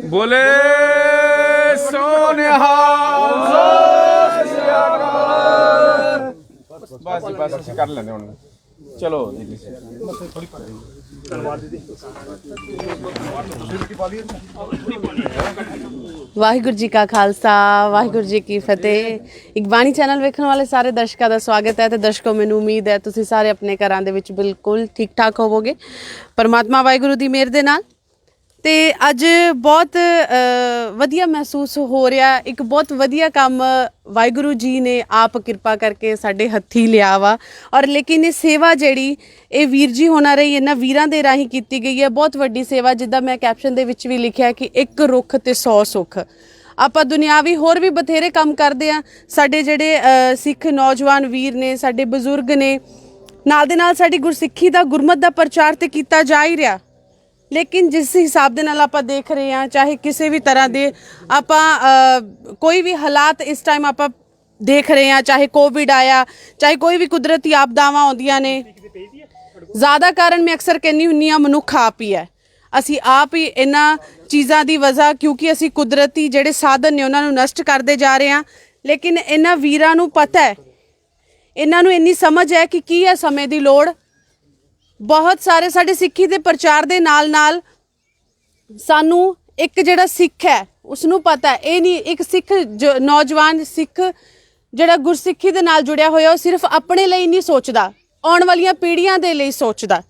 बोले बस बस ਅਸੀਂ ਕਰ ਲੈਂਦੇ ਹੁਣ ਚਲੋ ਜੀ ਵਾਹਿਗੁਰੂ ਜੀ ਕਾ ਖਾਲਸਾ ਵਾਹਿਗੁਰੂ ਜੀ ਕੀ ਫਤਿਹ। ਇਕਬਾਣੀ ਚੈਨਲ ਵੇਖਣ ਵਾਲੇ ਸਾਰੇ ਦਰਸ਼ਕਾਂ ਦਾ ਸਵਾਗਤ ਹੈ ਤੇ ਦਰਸ਼ਕੋ ਮੈਨੂੰ ਉਮੀਦ ਹੈ ਤੁਸੀਂ ਸਾਰੇ ਆਪਣੇ ਘਰਾਂ ਦੇ ਵਿੱਚ ਬਿਲਕੁਲ ਠੀਕ ਠਾਕ ਹੋਵੋਗੇ ਪਰਮਾਤਮਾ ਵਾਹਿਗੁਰੂ ਦੀ ਮਿਹਰ ਦੇ ਨਾਲ। ਤੇ ਅੱਜ ਬਹੁਤ ਵਧੀਆ ਮਹਿਸੂਸ ਹੋ ਰਿਹਾ, ਇੱਕ ਬਹੁਤ ਵਧੀਆ ਕੰਮ ਵਾਹਿਗੁਰੂ ਜੀ ਨੇ ਆਪ ਕਿਰਪਾ ਕਰਕੇ ਸਾਡੇ ਹੱਥੀ ਲਿਆ ਵਾ। ਔਰ ਲੇਕਿਨ ਇਹ ਸੇਵਾ ਜਿਹੜੀ ਇਹ ਵੀਰ ਜੀ ਹੋਣਾ ਰਹੀ ਇਹਨਾਂ ਵੀਰਾਂ ਦੇ ਰਾਹੀਂ ਕੀਤੀ ਗਈ ਹੈ, ਬਹੁਤ ਵੱਡੀ ਸੇਵਾ। ਜਿੱਦਾਂ ਮੈਂ ਕੈਪਸ਼ਨ ਦੇ ਵਿੱਚ ਵੀ ਲਿਖਿਆ ਕਿ ਇੱਕ ਰੁੱਖ ਤੇ 100 ਸੁੱਖ। ਆਪਾਂ ਦੁਨਿਆਵੀ ਹੋਰ ਵੀ ਬਥੇਰੇ ਕੰਮ ਕਰਦੇ ਆ, ਸਾਡੇ ਜਿਹੜੇ ਸਿੱਖ ਨੌਜਵਾਨ ਵੀਰ ਨੇ, ਸਾਡੇ ਬਜ਼ੁਰਗ ਨੇ, ਨਾਲ ਦੇ ਨਾਲ ਸਾਡੀ ਗੁਰਸਿੱਖੀ ਦਾ ਗੁਰਮਤ ਦਾ ਪ੍ਰਚਾਰ ਤੇ ਕੀਤਾ ਜਾ ਹੀ ਰਿਹਾ। ਲੇਕਿਨ ਜਿਸ ਹਿਸਾਬ ਦੇ ਨਾਲ ਆਪਾਂ ਦੇਖ ਰਹੇ ਹਾਂ, ਚਾਹੇ ਕਿਸੇ ਵੀ ਤਰ੍ਹਾਂ ਦੇ ਆਪਾਂ ਕੋਈ ਵੀ ਹਾਲਾਤ ਇਸ ਟਾਈਮ ਆਪਾਂ ਦੇਖ ਰਹੇ ਹਾਂ, ਚਾਹੇ ਕੋਵਿਡ ਆਇਆ, ਚਾਹੇ ਕੋਈ ਵੀ ਕੁਦਰਤੀ ਆਪਦਾਵਾਂ ਆਉਂਦੀਆਂ ਨੇ, ਜ਼ਿਆਦਾ ਕਾਰਨ ਮੈਂ ਅਕਸਰ ਕਹਿੰਦੀ ਹੁੰਦੀ ਹਾਂ ਮਨੁੱਖ ਆਪ ਹੀ ਹੈ। ਅਸੀਂ ਆਪ ਹੀ ਇਹਨਾਂ ਚੀਜ਼ਾਂ ਦੀ ਵਜ੍ਹਾ, ਕਿਉਂਕਿ ਅਸੀਂ ਕੁਦਰਤੀ ਜਿਹੜੇ ਸਾਧਨ ਨੇ ਉਹਨਾਂ ਨੂੰ ਨਸ਼ਟ ਕਰਦੇ ਜਾ ਰਹੇ ਹਾਂ। ਲੇਕਿਨ ਇਹਨਾਂ ਵੀਰਾਂ ਨੂੰ ਪਤਾ ਹੈ, ਇਹਨਾਂ ਨੂੰ ਇੰਨੀ ਸਮਝ ਹੈ ਕਿ ਕੀ ਹੈ ਸਮੇਂ ਦੀ ਲੋੜ। ਬਹੁਤ ਸਾਰੇ ਸਾਡੇ ਸਿੱਖੀ ਦੇ ਪ੍ਰਚਾਰ ਦੇ ਨਾਲ ਨਾਲ ਸਾਨੂੰ ਇੱਕ ਜਿਹੜਾ ਸਿੱਖ ਹੈ ਉਸਨੂੰ ਪਤਾ ਇਹ ਨਹੀਂ, ਇੱਕ ਸਿੱਖ ਨੌਜਵਾਨ ਸਿੱਖ ਜਿਹੜਾ ਗੁਰਸਿੱਖੀ ਦੇ ਨਾਲ ਜੁੜਿਆ ਹੋਇਆ ਉਹ ਸਿਰਫ ਆਪਣੇ ਲਈ ਨਹੀਂ ਸੋਚਦਾ, ਆਉਣ ਵਾਲੀਆਂ ਪੀੜ੍ਹੀਆਂ ਦੇ ਲਈ ਸੋਚਦਾ।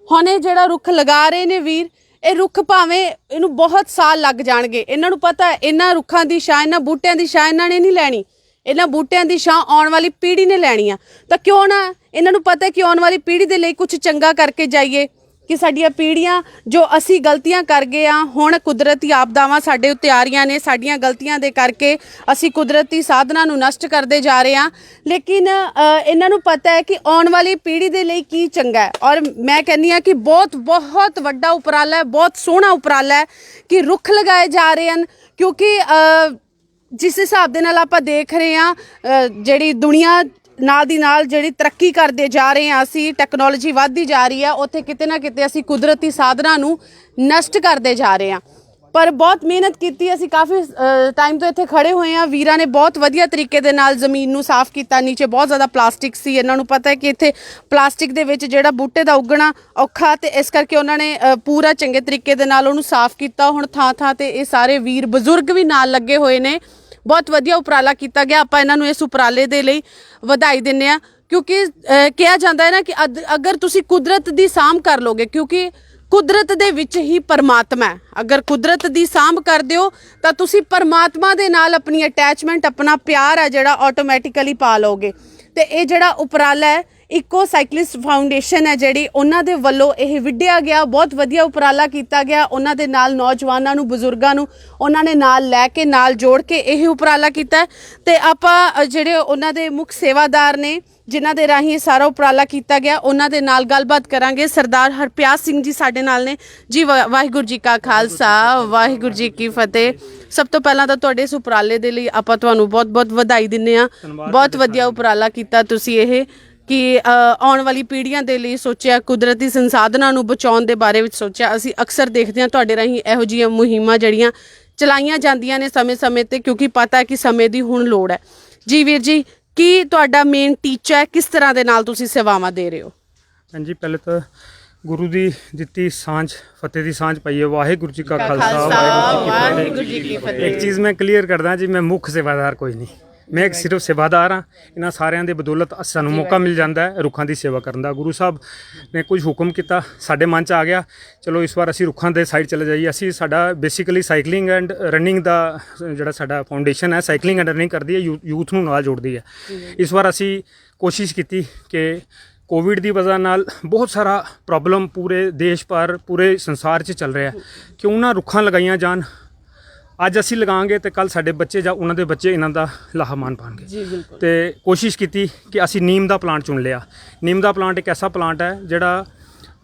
ਹੁਣ ਇਹ ਜਿਹੜਾ ਰੁੱਖ ਲਗਾ ਰਹੇ ਨੇ ਵੀਰ, ਇਹ ਰੁੱਖ ਭਾਵੇਂ ਇਹਨੂੰ ਬਹੁਤ ਸਾਲ ਲੱਗ ਜਾਣਗੇ, ਇਹਨਾਂ ਨੂੰ ਪਤਾ ਇਹਨਾਂ ਰੁੱਖਾਂ ਦੀ ਛਾਂ, ਇਹਨਾਂ ਬੂਟਿਆਂ ਦੀ ਛਾਂ ਇਹਨਾਂ ਨੇ ਨਹੀਂ ਲੈਣੀ, ਇਹਨਾਂ ਬੂਟਿਆਂ ਦੀ ਛਾਂ ਆਉਣ ਵਾਲੀ ਪੀੜ੍ਹੀ ਨੇ ਲੈਣੀ ਆ। ਤਾਂ ਕਿਉਂ ਨਾ ਇਹਨਾਂ ਨੂੰ ਪਤਾ ਕਿ ਆਉਣ ਵਾਲੀ ਪੀੜ੍ਹੀ ਦੇ ਲਈ ਕੁਝ ਚੰਗਾ ਕਰਕੇ ਜਾਈਏ, ਕਿ ਸਾਡੀਆਂ ਪੀੜ੍ਹੀਆਂ ਜੋ ਅਸੀਂ ਗਲਤੀਆਂ ਕਰ ਗਏ ਆ, ਹੁਣ ਕੁਦਰਤੀ ਆਪਦਾਵਾਂ ਸਾਡੇ ਉੱਤੇ ਆ ਰਹੀਆਂ ਨੇ, ਸਾਡੀਆਂ ਗਲਤੀਆਂ ਦੇ ਕਰਕੇ ਅਸੀਂ ਕੁਦਰਤੀ ਸਾਧਨਾਂ ਨੂੰ ਨਸ਼ਟ ਕਰਦੇ ਜਾ ਰਹੇ ਹਾਂ। ਲੇਕਿਨ ਇਹਨਾਂ ਨੂੰ ਪਤਾ ਹੈ ਕਿ ਆਉਣ ਵਾਲੀ ਪੀੜ੍ਹੀ ਦੇ ਲਈ ਕੀ ਚੰਗਾ ਹੈ। ਔਰ ਮੈਂ ਕਹਿੰਦੀ ਹਾਂ ਕਿ ਬਹੁਤ ਬਹੁਤ ਵੱਡਾ ਉਪਰਾਲਾ ਹੈ, ਬਹੁਤ ਸੋਹਣਾ ਉਪਰਾਲਾ ਹੈ ਕਿ ਰੁੱਖ ਲਗਾਏ ਜਾ ਰਹੇ ਹਨ। ਕਿਉਂਕਿ ਜਿਸ ਹਿਸਾਬ ਦੇ ਨਾਲ ਆਪਾਂ ਦੇਖ ਰਹੇ ਹਾਂ, ਜਿਹੜੀ ਦੁਨੀਆ ਨਾਲ ਦੀ ਨਾਲ ਜਿਹੜੀ ਤਰੱਕੀ ਕਰਦੇ ਜਾ ਰਹੇ ਹਾਂ, ਅਸੀਂ ਟੈਕਨੋਲੋਜੀ ਵੱਧਦੀ ਜਾ ਰਹੀ ਹੈ, ਉੱਥੇ ਕਿਤੇ ਨਾ ਕਿਤੇ ਅਸੀਂ ਕੁਦਰਤੀ ਸਾਧਨਾਂ ਨੂੰ ਨਸ਼ਟ ਕਰਦੇ ਜਾ ਰਹੇ ਹਾਂ। ਪਰ ਬਹੁਤ ਮਿਹਨਤ ਕੀਤੀ, ਅਸੀਂ ਕਾਫੀ ਟਾਈਮ ਤੋਂ ਇੱਥੇ ਖੜੇ ਹੋਏ ਹਾਂ। ਵੀਰਾਂ ਨੇ ਬਹੁਤ ਵਧੀਆ ਤਰੀਕੇ ਦੇ ਨਾਲ ਜ਼ਮੀਨ ਨੂੰ ਸਾਫ਼ ਕੀਤਾ, ਨੀਚੇ ਬਹੁਤ ਜ਼ਿਆਦਾ ਪਲਾਸਟਿਕ ਸੀ। ਇਹਨਾਂ ਨੂੰ ਪਤਾ ਹੈ ਕਿ ਇੱਥੇ ਪਲਾਸਟਿਕ ਦੇ ਵਿੱਚ ਜਿਹੜਾ ਬੂਟੇ ਦਾ ਉੱਗਣਾ ਔਖਾ, ਤੇ ਇਸ ਕਰਕੇ ਉਹਨਾਂ ਨੇ ਪੂਰਾ ਚੰਗੇ ਤਰੀਕੇ ਦੇ ਨਾਲ ਉਹਨੂੰ ਸਾਫ਼ ਕੀਤਾ। ਹੁਣ ਥਾਂ ਥਾਂ ਤੇ ਇਹ ਸਾਰੇ ਵੀਰ ਬਜ਼ੁਰਗ ਵੀ ਨਾਲ ਲੱਗੇ ਹੋਏ ਨੇ, ਬਹੁਤ ਵਧੀਆ ਉਪਰਾਲਾ ਕੀਤਾ ਗਿਆ। ਆਪਾਂ ਇਹਨਾਂ ਨੂੰ ਇਸ ਉਪਰਾਲੇ ਦੇ ਲਈ ਵਧਾਈ ਦਿੰਦੇ ਹਾਂ, ਕਿਉਂਕਿ ਕਿਹਾ ਜਾਂਦਾ ਹੈ ਨਾ ਕਿ ਅਗਰ ਤੁਸੀਂ ਕੁਦਰਤ ਦੀ ਸਾਂਭ ਕਰ ਲੋਗੇ, ਕਿਉਂਕਿ ਕੁਦਰਤ ਦੇ ਵਿੱਚ ਹੀ ਪਰਮਾਤਮਾ ਹੈ, ਅਗਰ ਕੁਦਰਤ ਦੀ ਸਾਂਭ ਕਰਦੇ ਹੋ ਤਾਂ ਤੁਸੀਂ ਪਰਮਾਤਮਾ ਦੇ ਨਾਲ ਆਪਣੀ ਅਟੈਚਮੈਂਟ, ਆਪਣਾ ਪਿਆਰ ਹੈ ਜਿਹੜਾ ਆਟੋਮੈਟਿਕਲੀ ਪਾ ਲਓਗੇ। ਤੇ ਇਹ ਜਿਹੜਾ ਉਪਰਾਲਾ ਹੈ ਇਕੋ ਸਾਈਕਲਿਸਟ ਫਾਊਂਡੇਸ਼ਨ ਹੈ ਜਿਹੜੀ, ਉਹਨਾਂ ਦੇ ਵੱਲੋਂ ਇਹ ਵਿੱਢਿਆ ਗਿਆ, ਬਹੁਤ ਵਧੀਆ ਉਪਰਾਲਾ ਕੀਤਾ ਗਿਆ। ਉਹਨਾਂ ਦੇ ਨਾਲ ਨੌਜਵਾਨਾਂ ਨੂੰ, ਬਜ਼ੁਰਗਾਂ ਨੂੰ ਉਹਨਾਂ ਨੇ ਨਾਲ ਲੈ ਕੇ, ਨਾਲ ਜੋੜ ਕੇ ਇਹ ਉਪਰਾਲਾ ਕੀਤਾ। ਤੇ ਆਪਾਂ ਜਿਹੜੇ ਉਹਨਾਂ ਦੇ ਮੁੱਖ ਸੇਵਾਦਾਰ ਨੇ ਜਿਨ੍ਹਾਂ ਦੇ ਰਾਹੀਂ ਇਹ ਸਾਰਾ ਉਪਰਾਲਾ ਕੀਤਾ ਗਿਆ, ਉਹਨਾਂ ਦੇ ਨਾਲ ਗੱਲਬਾਤ ਕਰਾਂਗੇ। ਸਰਦਾਰ ਹਰਪਿਆਰ ਸਿੰਘ ਜੀ ਸਾਡੇ ਨਾਲ ਨੇ ਜੀ। ਵਾਹਿਗੁਰੂ ਜੀ ਕਾ ਖਾਲਸਾ ਵਾਹਿਗੁਰੂ ਜੀ ਕੀ ਫਤਿਹ। ਸਭ ਤੋਂ ਪਹਿਲਾਂ ਤਾਂ ਤੁਹਾਡੇ ਇਸ ਉਪਰਾਲੇ ਦੇ ਲਈ ਆਪਾਂ ਤੁਹਾਨੂੰ ਬਹੁਤ ਬਹੁਤ ਵਧਾਈ ਦਿੰਦੇ ਹਾਂ। ਬਹੁਤ ਵਧੀਆ ਉਪਰਾਲਾ ਕੀਤਾ ਤੁਸੀਂ ਇਹ, ਕਿ ਆਉਣ ਵਾਲੀ ਪੀੜ੍ਹੀਆਂ ਦੇ ਲਈ ਸੋਚਿਆ, ਕੁਦਰਤੀ ਸੰਸਾਧਨਾਂ ਨੂੰ ਬਚਾਉਣ ਦੇ ਬਾਰੇ ਵਿੱਚ ਸੋਚਿਆ। ਅਸੀਂ ਅਕਸਰ ਦੇਖਦੇ ਹਾਂ ਤੁਹਾਡੇ ਰਾਹੀਂ ਇਹੋ ਜਿਹੀਆਂ ਮੁਹਿੰਮਾਂ ਜਿਹੜੀਆਂ ਚਲਾਈਆਂ ਜਾਂਦੀਆਂ ਨੇ ਸਮੇਂ-ਸਮੇਂ ਤੇ, ਕਿਉਂਕਿ ਪਤਾ ਕਿ ਸਮੇਂ ਦੀ ਹੁਣ ਲੋੜ ਹੈ। ਜੀ ਵੀਰ ਜੀ, ਕੀ ਤੁਹਾਡਾ ਮੇਨ ਟੀਚਾ ਹੈ, ਕਿਸ ਤਰ੍ਹਾਂ ਦੇ ਨਾਲ ਤੁਸੀਂ ਸੇਵਾਵਾਂ ਦੇ ਰਹੇ ਹੋ? ਹਾਂਜੀ, ਪਹਿਲੇ ਤਾਂ ਗੁਰੂ ਦੀ ਦਿੱਤੀ ਸਾਂਝ, ਫਤਿਹ ਦੀ ਸਾਂਝ ਪਾਈਏ। ਵਾਹਿਗੁਰੂ ਜੀ ਕਾ ਖਾਲਸਾ ਵਾਹਿਗੁਰੂ ਜੀ ਕੀ ਫਤਿਹ। ਇੱਕ ਚੀਜ਼ ਮੈਂ ਕਲੀਅਰ ਕਰਦਾ ਜੀ, ਮੈਂ ਮੁੱਖ ਸੇਵਾਦਾਰ ਕੋਈ ਨਹੀਂ, ਮੈਂ ਇੱਕ ਸਿਰਫ ਸੇਵਾਦਾਰ ਹਾਂ। ਇਹਨਾਂ ਸਾਰਿਆਂ ਦੇ ਬਦੌਲਤ ਸਾਨੂੰ ਮੌਕਾ ਮਿਲ ਜਾਂਦਾ ਹੈ ਰੁੱਖਾਂ ਦੀ ਸੇਵਾ ਕਰਨ ਦਾ। ਗੁਰੂ ਸਾਹਿਬ ਨੇ ਕੁਝ ਹੁਕਮ ਕੀਤਾ, ਸਾਡੇ ਮਨ 'ਚ ਆ ਗਿਆ ਚਲੋ ਇਸ ਵਾਰ ਅਸੀਂ ਰੁੱਖਾਂ ਦੇ ਸਾਈਡ ਚਲੇ ਜਾਈਏ। ਅਸੀਂ ਸਾਡਾ ਬੇਸਿਕਲੀ ਸਾਈਕਲਿੰਗ ਐਂਡ ਰਨਿੰਗ ਦਾ ਜਿਹੜਾ ਸਾਡਾ ਫਾਊਂਡੇਸ਼ਨ ਹੈ, ਸਾਈਕਲਿੰਗ ਐਂਡ ਰਨਿੰਗ ਕਰਦੀ ਹੈ, ਯੂਥ ਨੂੰ ਨਾਲ ਜੋੜਦੀ ਹੈ। ਇਸ ਵਾਰ ਅਸੀਂ ਕੋਸ਼ਿਸ਼ ਕੀਤੀ ਕਿ ਕੋਵਿਡ ਦੀ ਵਜ੍ਹਾ ਨਾਲ ਬਹੁਤ ਸਾਰਾ ਪ੍ਰੋਬਲਮ ਪੂਰੇ ਦੇਸ਼ ਭਰ, ਪੂਰੇ ਸੰਸਾਰ 'ਚ ਚੱਲ ਰਿਹਾ, ਕਿਉਂ ਨਾ ਰੁੱਖਾਂ ਲਗਾਈਆਂ ਜਾਣ। ਅੱਜ ਅਸੀਂ ਲਗਾਵਾਂਗੇ ਤੇ ਕੱਲ ਸਾਡੇ ਬੱਚੇ ਜਾਂ ਉਹਨਾਂ ਦੇ ਬੱਚੇ ਇਹਨਾਂ ਦਾ ਲਾਹਾ ਮਾਣ ਪਾਉਣਗੇ। ਜੀ ਬਿਲਕੁਲ। ਤੇ ਕੋਸ਼ਿਸ਼ ਕੀਤੀ ਕਿ ਅਸੀਂ ਨੀਮ ਦਾ ਪਲਾਂਟ ਚੁਣ ਲਿਆ। ਨੀਮ ਦਾ ਪਲਾਂਟ ਇੱਕ ਐਸਾ ਪਲਾਂਟ ਹੈ ਜਿਹੜਾ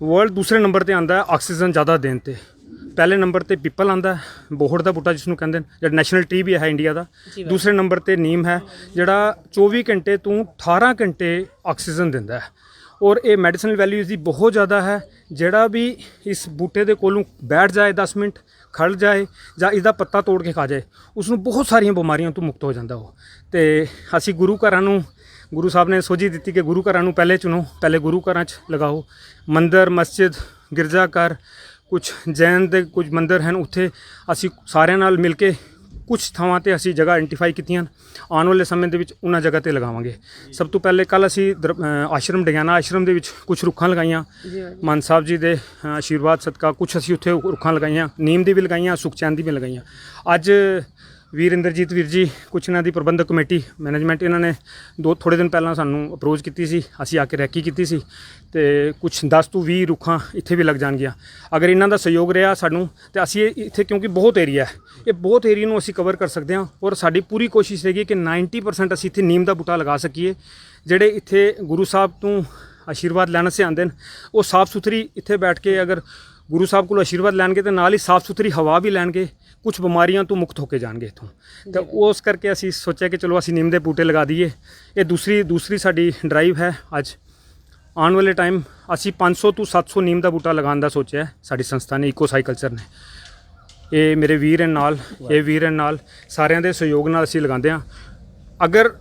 ਵਰਲਡ ਦੂਸਰੇ ਨੰਬਰ ਤੇ ਆਂਦਾ ਹੈ ਆਕਸੀਜਨ ਜ਼ਿਆਦਾ ਦੇਣ ਤੇ। ਪਹਿਲੇ ਨੰਬਰ ਤੇ ਪਿੱਪਲ ਆਂਦਾ, ਬੋਹੜ ਦਾ ਬੂਟਾ ਜਿਸ ਨੂੰ ਕਹਿੰਦੇ ਨੇ, ਜਿਹੜਾ ਨੈਸ਼ਨਲ ਟਰੀ ਵੀ ਹੈ ਇੰਡੀਆ ਦਾ। ਦੂਸਰੇ ਨੰਬਰ ਤੇ ਨੀਮ ਹੈ, ਜਿਹੜਾ 24 ਘੰਟੇ ਤੋਂ 18 ਘੰਟੇ ਆਕਸੀਜਨ ਦਿੰਦਾ ਹੈ ਔਰ ਇਹ ਮੈਡੀਸਨਲ ਵੈਲਿਊ ਇਸਦੀ ਬਹੁਤ ਜ਼ਿਆਦਾ ਹੈ। ਜਿਹੜਾ ਵੀ ਇਸ ਬੂਟੇ ਦੇ ਕੋਲੋਂ ਬੈਠ ਜਾਏ 10 ਮਿੰਟ, ਖੜ ਜਾਏ ਜਾਂ ਇਹਦਾ ਪੱਤਾ ਤੋੜ ਕੇ ਖਾ ਜਾਏ, ਉਸ ਨੂੰ ਬਹੁਤ ਸਾਰੀਆਂ ਬਿਮਾਰੀਆਂ ਤੋਂ ਮੁਕਤ ਹੋ ਜਾਂਦਾ ਉਹ। ਤੇ ਅਸੀਂ ਗੁਰੂ ਘਰਾਂ ਨੂੰ, ਗੁਰੂ ਸਾਹਿਬ ਨੇ ਸੋਝੀ ਦਿੱਤੀ ਕਿ ਗੁਰੂ ਘਰਾਂ ਨੂੰ ਪਹਿਲੇ ਚੁਣੋ, ਪਹਿਲੇ ਗੁਰੂ ਘਰਾਂ 'ਚ ਲਗਾਓ। ਮੰਦਰ, ਮਸਜਿਦ, ਗਿਰਜਾ ਘਰ, ਕੁਛ ਜੈਨ ਦੇ ਕੁਝ ਮੰਦਰ ਹਨ, ਉੱਥੇ ਅਸੀਂ ਸਾਰਿਆਂ ਨਾਲ ਮਿਲ ਕੇ ਕੁਝ ਥਾਵਾਂ ਤੇ ਅਸੀਂ ਜਗ੍ਹਾ ਆਇਡੈਂਟੀਫਾਈ ਕੀਤੀਆਂ। ਆਉਣ ਵਾਲੇ ਸਮੇਂ ਦੇ ਵਿੱਚ ਉਹਨਾਂ ਜਗ੍ਹਾ ਤੇ ਲਗਾਵਾਂਗੇ। ਸਭ ਤੋਂ ਪਹਿਲੇ ਕੱਲ ਅਸੀਂ ਆਸ਼ਰਮ ਡਿਆਨਾ ਆਸ਼ਰਮ ਦੇ ਵਿੱਚ ਕੁਝ ਰੁੱਖਾਂ ਲਗਾਈਆਂ, ਮਾਨ ਸਾਹਿਬ ਜੀ ਦੇ ਆਸ਼ੀਰਵਾਦ ਸਦਕਾ ਕੁਝ ਅਸੀਂ ਉੱਥੇ ਰੁੱਖਾਂ ਲਗਾਈਆਂ, ਨੀਮ ਦੀ ਵੀ ਲਗਾਈਆਂ, ਸੁਖਚੈਨ ਦੀ ਵੀ ਲਗਾਈਆਂ। ਅੱਜ ਵੀਰ ਇੰਦਰਜੀਤ ਵੀਰ ਜੀ, ਕੁਛ ਇਹਨਾਂ ਦੀ ਪ੍ਰਬੰਧਕ ਕਮੇਟੀ ਮੈਨੇਜਮੈਂਟ, ਇਹਨਾਂ ਨੇ ਥੋੜ੍ਹੇ ਦਿਨ ਪਹਿਲਾਂ ਸਾਨੂੰ ਅਪਰੋਚ ਕੀਤੀ ਸੀ, ਅਸੀਂ ਆ ਕੇ ਰੈਕੀ ਕੀਤੀ ਸੀ ਤੇ ਕੁਛ 10 ਤੋਂ 20 ਰੁੱਖਾਂ ਇੱਥੇ ਵੀ ਲੱਗ ਜਾਣਗੀਆਂ। ਅਗਰ ਇਹਨਾਂ ਦਾ ਸਹਿਯੋਗ ਰਿਹਾ ਸਾਨੂੰ, ਤੇ ਅਸੀਂ ਇੱਥੇ, ਕਿਉਂਕਿ ਬਹੁਤ ਏਰੀਆ ਹੈ, ਇਹ ਬਹੁਤ ਏਰੀਆ ਨੂੰ ਅਸੀਂ ਕਵਰ ਕਰ ਸਕਦੇ ਹਾਂ ਔਰ ਸਾਡੀ ਪੂਰੀ ਕੋਸ਼ਿਸ਼ ਰਹੇਗੀ ਕਿ 90% ਅਸੀਂ ਇੱਥੇ ਨੀਮ ਦਾ ਬੂਟਾ ਲਗਾ ਸਕੀਏ। ਜਿਹੜੇ ਇੱਥੇ ਗੁਰੂ ਸਾਹਿਬ ਤੋਂ ਆਸ਼ੀਰਵਾਦ ਲੈਣ ਸੇ ਆਉਂਦੇ ਨੇ, ਉਹ ਸਾਫ਼ ਸੁਥਰੀ ਇੱਥੇ ਬੈਠ ਕੇ ਅਗਰ ਗੁਰੂ ਸਾਹਿਬ ਕੋਲ ਆਸ਼ੀਰਵਾਦ ਲੈਣਗੇ ਤੇ ਨਾਲ ਹੀ ਸਾਫ਼ ਸੁਥਰੀ ਹਵਾ ਵੀ ਲੈਣਗੇ, ਕੁਝ ਬਿਮਾਰੀਆਂ ਤੋਂ ਮੁਕਤ ਹੋ ਕੇ ਜਾਣਗੇ ਇੱਥੋਂ। ਤਾਂ ਉਸ ਕਰਕੇ ਅਸੀਂ ਸੋਚਿਆ ਕਿ ਚਲੋ ਅਸੀਂ ਨਿੰਮ ਦੇ ਬੂਟੇ ਲਗਾ ਦਈਏ। ਇਹ ਦੂਸਰੀ ਸਾਡੀ ਡਰਾਈਵ ਹੈ। ਅੱਜ ਆਉਣ ਵਾਲੇ ਟਾਈਮ ਅਸੀਂ 500 ਤੋਂ 700 ਨਿੰਮ ਦਾ ਬੂਟਾ ਲਗਾਉਣ ਦਾ ਸੋਚਿਆ ਹੈ ਸਾਡੀ ਸੰਸਥਾ ਨੇ, ਇਕੋ ਸਾਈਕਲਚਰ ਨੇ। ਇਹ ਮੇਰੇ ਵੀਰ ਹਨ ਨਾਲ, ਇਹ ਵੀਰ ਹਨ ਨਾਲ, ਸਾਰਿਆਂ ਦੇ ਸਹਿਯੋਗ ਨਾਲ ਅਸੀਂ ਲਗਾਉਂਦੇ ਹਾਂ। ਅਗਰ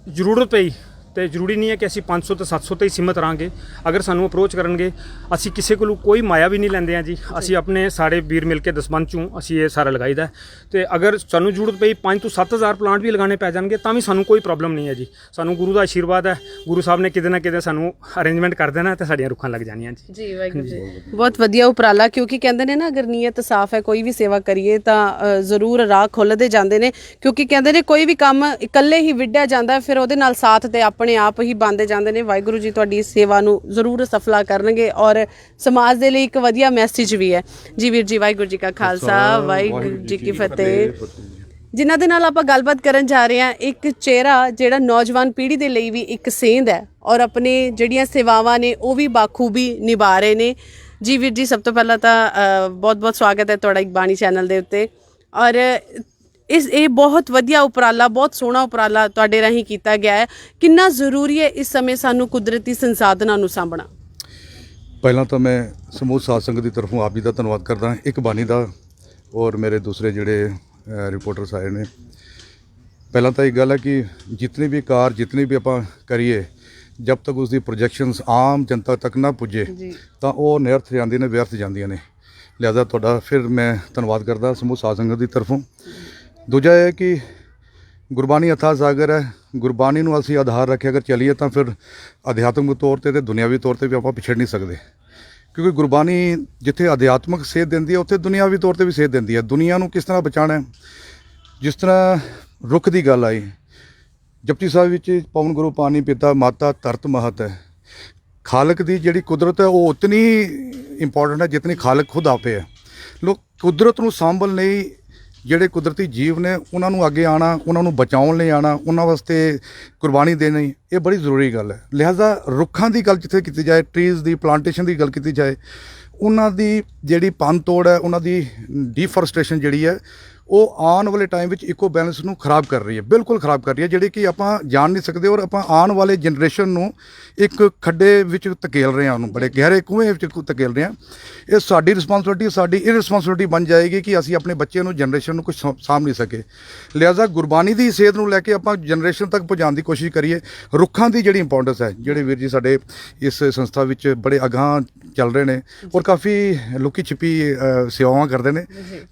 ਜ਼ਰੂਰਤ ਪਈ ਤੇ ਜ਼ਰੂਰੀ ਨਹੀਂ ਹੈ ਕਿ ਅਸੀਂ 500 ਤੋਂ 700 ਤੇ ਹੀ ਸੀਮਤ ਰਹਾਂਗੇ। ਅਗਰ ਸਾਨੂੰ ਅਪਰੋਚ ਕਰਨਗੇ, ਅਸੀਂ ਕਿਸੇ ਕੋਲੋਂ ਕੋਈ ਮਾਇਆ ਵੀ ਨਹੀਂ ਲੈਂਦੇ ਹਾਂ ਜੀ। ਅਸੀਂ ਆਪਣੇ ਸਾਰੇ ਵੀਰ ਮਿਲ ਕੇ ਦਸਬੰਧ ਚੋਂ ਅਸੀਂ ਇਹ ਸਾਰਾ ਲਗਾਈਦਾ। ਤੇ ਅਗਰ ਸਾਨੂੰ ਜ਼ਰੂਰਤ ਪਈ 5 ਤੋਂ 7000 ਪਲਾਂਟ ਵੀ ਲਗਾਉਣੇ ਪੈ ਜਾਣਗੇ ਤਾਂ ਵੀ ਸਾਨੂੰ ਕੋਈ ਪ੍ਰੋਬਲਮ ਨਹੀਂ ਹੈ ਜੀ। ਸਾਨੂੰ ਗੁਰੂ ਦਾ ਆਸ਼ੀਰਵਾਦ ਹੈ, ਗੁਰੂ ਸਾਹਿਬ ਨੇ ਕਿਤੇ ਨਾ ਕਿਤੇ ਸਾਨੂੰ ਅਰੇਂਜਮੈਂਟ ਕਰ ਦੇਣਾ ਤੇ ਸਾਡੀਆਂ ਰੁੱਖਾਂ ਲੱਗ ਜਾਣੀਆਂ ਜੀ। ਜੀ ਵਾਹਿਗੁਰੂ ਜੀ, ਬਹੁਤ ਵਧੀਆ ਉਪਰਾਲਾ। ਕਿਉਂਕਿ ਕਹਿੰਦੇ ਨੇ ਨਾ, ਅਗਰ ਨੀਅਤ ਸਾਫ਼ ਹੈ, ਕੋਈ ਵੀ ਸੇਵਾ ਕਰੀਏ ਤਾਂ ਜ਼ਰੂਰ ਰਾਹ ਖੁੱਲ੍ਹਦੇ ਜਾਂਦੇ ਨੇ। ਕਿਉਂਕਿ ਕਹਿੰਦੇ ਨੇ ਕੋਈ ਵੀ ਕੰਮ ਇਕੱਲੇ ਹੀ ਵਿੱਢਿਆ ਜਾਂਦਾ, ਫਿਰ ਉਹਦੇ ਨਾਲ ਸਾਥ ਤੇ ਆਪਣੇ ਆਪ ਹੀ ਬਣਦੇ ਜਾਂਦੇ ਨੇ। ਵਾਹਿਗੁਰੂ ਜੀ ਤੁਹਾਡੀ ਇਸ ਸੇਵਾ ਨੂੰ ਜ਼ਰੂਰ ਸਫਲਾ ਕਰਨਗੇ ਔਰ ਸਮਾਜ ਦੇ ਲਈ ਇੱਕ ਵਧੀਆ ਮੈਸੇਜ ਵੀ ਹੈ। ਜੀ ਵੀਰ ਜੀ, ਵਾਹਿਗੁਰੂ ਜੀ ਕਾ ਖਾਲਸਾ, ਵਾਹਿਗੁਰੂ ਜੀ ਕੀ ਫਤਿਹ। ਜਿਨ੍ਹਾਂ ਦੇ ਨਾਲ ਆਪਾਂ ਗੱਲਬਾਤ ਕਰਨ ਜਾ ਰਹੇ ਹਾਂ, ਇੱਕ ਚਿਹਰਾ ਜਿਹੜਾ ਨੌਜਵਾਨ ਪੀੜ੍ਹੀ ਦੇ ਲਈ ਵੀ ਇੱਕ ਸੇਧ ਹੈ ਔਰ ਆਪਣੇ ਜਿਹੜੀਆਂ ਸੇਵਾਵਾਂ ਨੇ ਉਹ ਵੀ ਬਾਖੂਬੀ ਨਿਭਾ ਰਹੇ ਨੇ। ਜੀ ਵੀਰ ਜੀ, ਸਭ ਤੋਂ ਪਹਿਲਾਂ ਤਾਂ ਬਹੁਤ ਬਹੁਤ ਸਵਾਗਤ ਹੈ ਤੁਹਾਡਾ ਇਕਬਾਣੀ ਚੈਨਲ ਦੇ ਉੱਤੇ। ਔਰ ਇਹ ਬਹੁਤ ਵਧੀਆ ਉਪਰਾਲਾ, ਬਹੁਤ ਸੋਹਣਾ ਉਪਰਾਲਾ ਤੁਹਾਡੇ ਰਾਹੀਂ ਕੀਤਾ ਗਿਆ ਹੈ। ਕਿੰਨਾ ਜ਼ਰੂਰੀ ਹੈ ਇਸ ਸਮੇਂ ਸਾਨੂੰ ਕੁਦਰਤੀ ਸੰਸਾਧਨਾਂ ਨੂੰ ਸਾਂਭਣਾ? ਪਹਿਲਾਂ ਤਾਂ ਮੈਂ ਸਮੂਹ ਸਾਧ ਸੰਗਤ ਦੀ ਤਰਫੋਂ ਆਪ ਜੀ ਦਾ ਧੰਨਵਾਦ ਕਰਦਾ, ਇਕਬਾਣੀ ਦਾ ਔਰ ਮੇਰੇ ਦੂਸਰੇ ਜਿਹੜੇ ਰਿਪੋਰਟਰਸ ਆਏ ਨੇ। ਪਹਿਲਾਂ ਤਾਂ ਇਹ ਗੱਲ ਹੈ ਕਿ ਜਿਤਨੀ ਵੀ ਕਾਰ, ਜਿਤਨੀ ਵੀ ਆਪਾਂ ਕਰੀਏ, ਜਦ ਤੱਕ ਉਸ ਦੀ ਪ੍ਰੋਜੈਕਸ਼ਨਸ ਆਮ ਜਨਤਾ ਤੱਕ ਨਾ ਪੁੱਜੇ ਤਾਂ ਉਹ ਨਿਰਥ ਜਾਂਦੀਆਂ ਨੇ, ਵਿਅਰਥ ਜਾਂਦੀਆਂ ਨੇ। ਲਿਹਾਜ਼ਾ ਤੁਹਾਡਾ ਫਿਰ ਮੈਂ ਧੰਨਵਾਦ ਕਰਦਾ ਸਮੂਹ ਸਾਧ ਸੰਗਤ ਦੀ ਤਰਫੋਂ। ਦੂਜਾ ਇਹ ਕਿ ਗੁਰਬਾਣੀ ਅਥਾਹ ਸਾਗਰ ਹੈ, ਗੁਰਬਾਣੀ ਨੂੰ ਅਸੀਂ ਆਧਾਰ ਰੱਖੇ ਅਗਰ ਚੱਲੀਏ ਤਾਂ ਫਿਰ ਅਧਿਆਤਮਿਕ ਤੌਰ 'ਤੇ ਅਤੇ ਦੁਨਿਆਵੀ ਤੌਰ 'ਤੇ ਵੀ ਆਪਾਂ ਪਿਛੜ ਨਹੀਂ ਸਕਦੇ। ਕਿਉਂਕਿ ਗੁਰਬਾਣੀ ਜਿੱਥੇ ਅਧਿਆਤਮਿਕ ਸੇਧ ਦਿੰਦੀ ਹੈ, ਉੱਥੇ ਦੁਨਿਆਵੀ ਤੌਰ 'ਤੇ ਵੀ ਸੇਧ ਦਿੰਦੀ ਹੈ। ਦੁਨੀਆ ਨੂੰ ਕਿਸ ਤਰ੍ਹਾਂ ਬਚਾਉਣਾ ਹੈ, ਜਿਸ ਤਰ੍ਹਾਂ ਰੁੱਖ ਦੀ ਗੱਲ ਆਈ, ਜਪਜੀ ਸਾਹਿਬ ਵਿੱਚ ਪਵਨ ਗੁਰੂ ਪਾਣੀ ਪਿਤਾ ਮਾਤਾ ਧਰਤ ਮਹਤ ਹੈ। ਖਾਲਕ ਦੀ ਜਿਹੜੀ ਕੁਦਰਤ ਹੈ ਉਹ ਉਤਨੀ ਇੰਪੋਰਟੈਂਟ ਹੈ ਜਿਤਨੀ ਖਾਲਕ ਖੁਦ ਆਪੇ ਹੈ। ਲੋਕ ਕੁਦਰਤ ਨੂੰ ਸਾਂਭਣ ਲਈ, ਜਿਹੜੇ ਕੁਦਰਤੀ ਜੀਵ ਨੇ ਉਹਨਾਂ ਨੂੰ ਅੱਗੇ ਆਉਣਾ, ਉਹਨਾਂ ਨੂੰ ਬਚਾਉਣ ਲਈ ਆਉਣਾ, ਉਹਨਾਂ ਵਾਸਤੇ ਕੁਰਬਾਨੀ ਦੇਣੀ, ਇਹ ਬੜੀ ਜ਼ਰੂਰੀ ਗੱਲ ਹੈ। ਲਿਹਾਜ਼ਾ ਰੁੱਖਾਂ ਦੀ ਗੱਲ ਜਿੱਥੇ ਕੀਤੀ ਜਾਏ, ਟਰੀਜ਼ ਦੀ ਪਲਾਂਟੇਸ਼ਨ ਦੀ ਗੱਲ ਕੀਤੀ ਜਾਏ, ਉਹਨਾਂ ਦੀ ਜਿਹੜੀ ਭੰਨ ਤੋੜ ਹੈ, ਉਹਨਾਂ ਦੀ ਡੀਫੋਰਸਟੇਸ਼ਨ ਜਿਹੜੀ ਹੈ, ਉਹ ਆਉਣ ਵਾਲੇ ਟਾਈਮ ਵਿੱਚ ਇਕੋ ਬੈਲੈਂਸ ਨੂੰ ਖਰਾਬ ਕਰ ਰਹੀ ਹੈ, ਬਿਲਕੁਲ ਖਰਾਬ ਕਰ ਰਹੀ ਹੈ, ਜਿਹੜੀ ਕਿ ਆਪਾਂ ਜਾਣ ਨਹੀਂ ਸਕਦੇ। ਔਰ ਆਪਾਂ ਆਉਣ ਵਾਲੇ ਜਨਰੇਸ਼ਨ ਨੂੰ ਇੱਕ ਖੱਡੇ ਵਿੱਚ ਧਕੇਲ ਰਹੇ ਹਾਂ, ਉਹਨੂੰ ਬੜੇ ਗਹਿਰੇ ਕੂਏ ਵਿੱਚ ਧਕੇਲ ਰਹੇ ਹਾਂ। ਇਹ ਸਾਡੀ ਰਿਸਪੌਂਸਿਬਿਲਿਟੀ, ਸਾਡੀ ਇਰਰਿਸਪੌਂਸਿਬਿਲਿਟੀ ਬਣ ਜਾਏਗੀ ਕਿ ਅਸੀਂ ਆਪਣੇ ਬੱਚੇ ਨੂੰ, ਜਨਰੇਸ਼ਨ ਨੂੰ ਕੁਝ ਸਾਂਭ ਨਹੀਂ ਸਕੇ। ਲਿਹਾਜ਼ਾ ਗੁਰਬਾਣੀ ਦੀ ਸੇਧ ਨੂੰ ਲੈ ਕੇ ਆਪਾਂ ਜਨਰੇਸ਼ਨ ਤੱਕ ਪਹੁੰਚਾਉਣ ਦੀ ਕੋਸ਼ਿਸ਼ ਕਰੀਏ। ਰੁੱਖਾਂ ਦੀ ਜਿਹੜੀ ਇੰਪੋਰਟੈਂਸ ਹੈ, ਜਿਹੜੇ ਵੀਰ ਜੀ ਸਾਡੇ ਇਸ ਸੰਸਥਾ ਵਿੱਚ ਬੜੇ ਅਗਾਂਹ ਚੱਲ ਰਹੇ ਨੇ ਔਰ ਕਾਫੀ ਲੁਕੀ ਛਿਪੀ ਸੇਵਾਵਾਂ ਕਰਦੇ ਨੇ,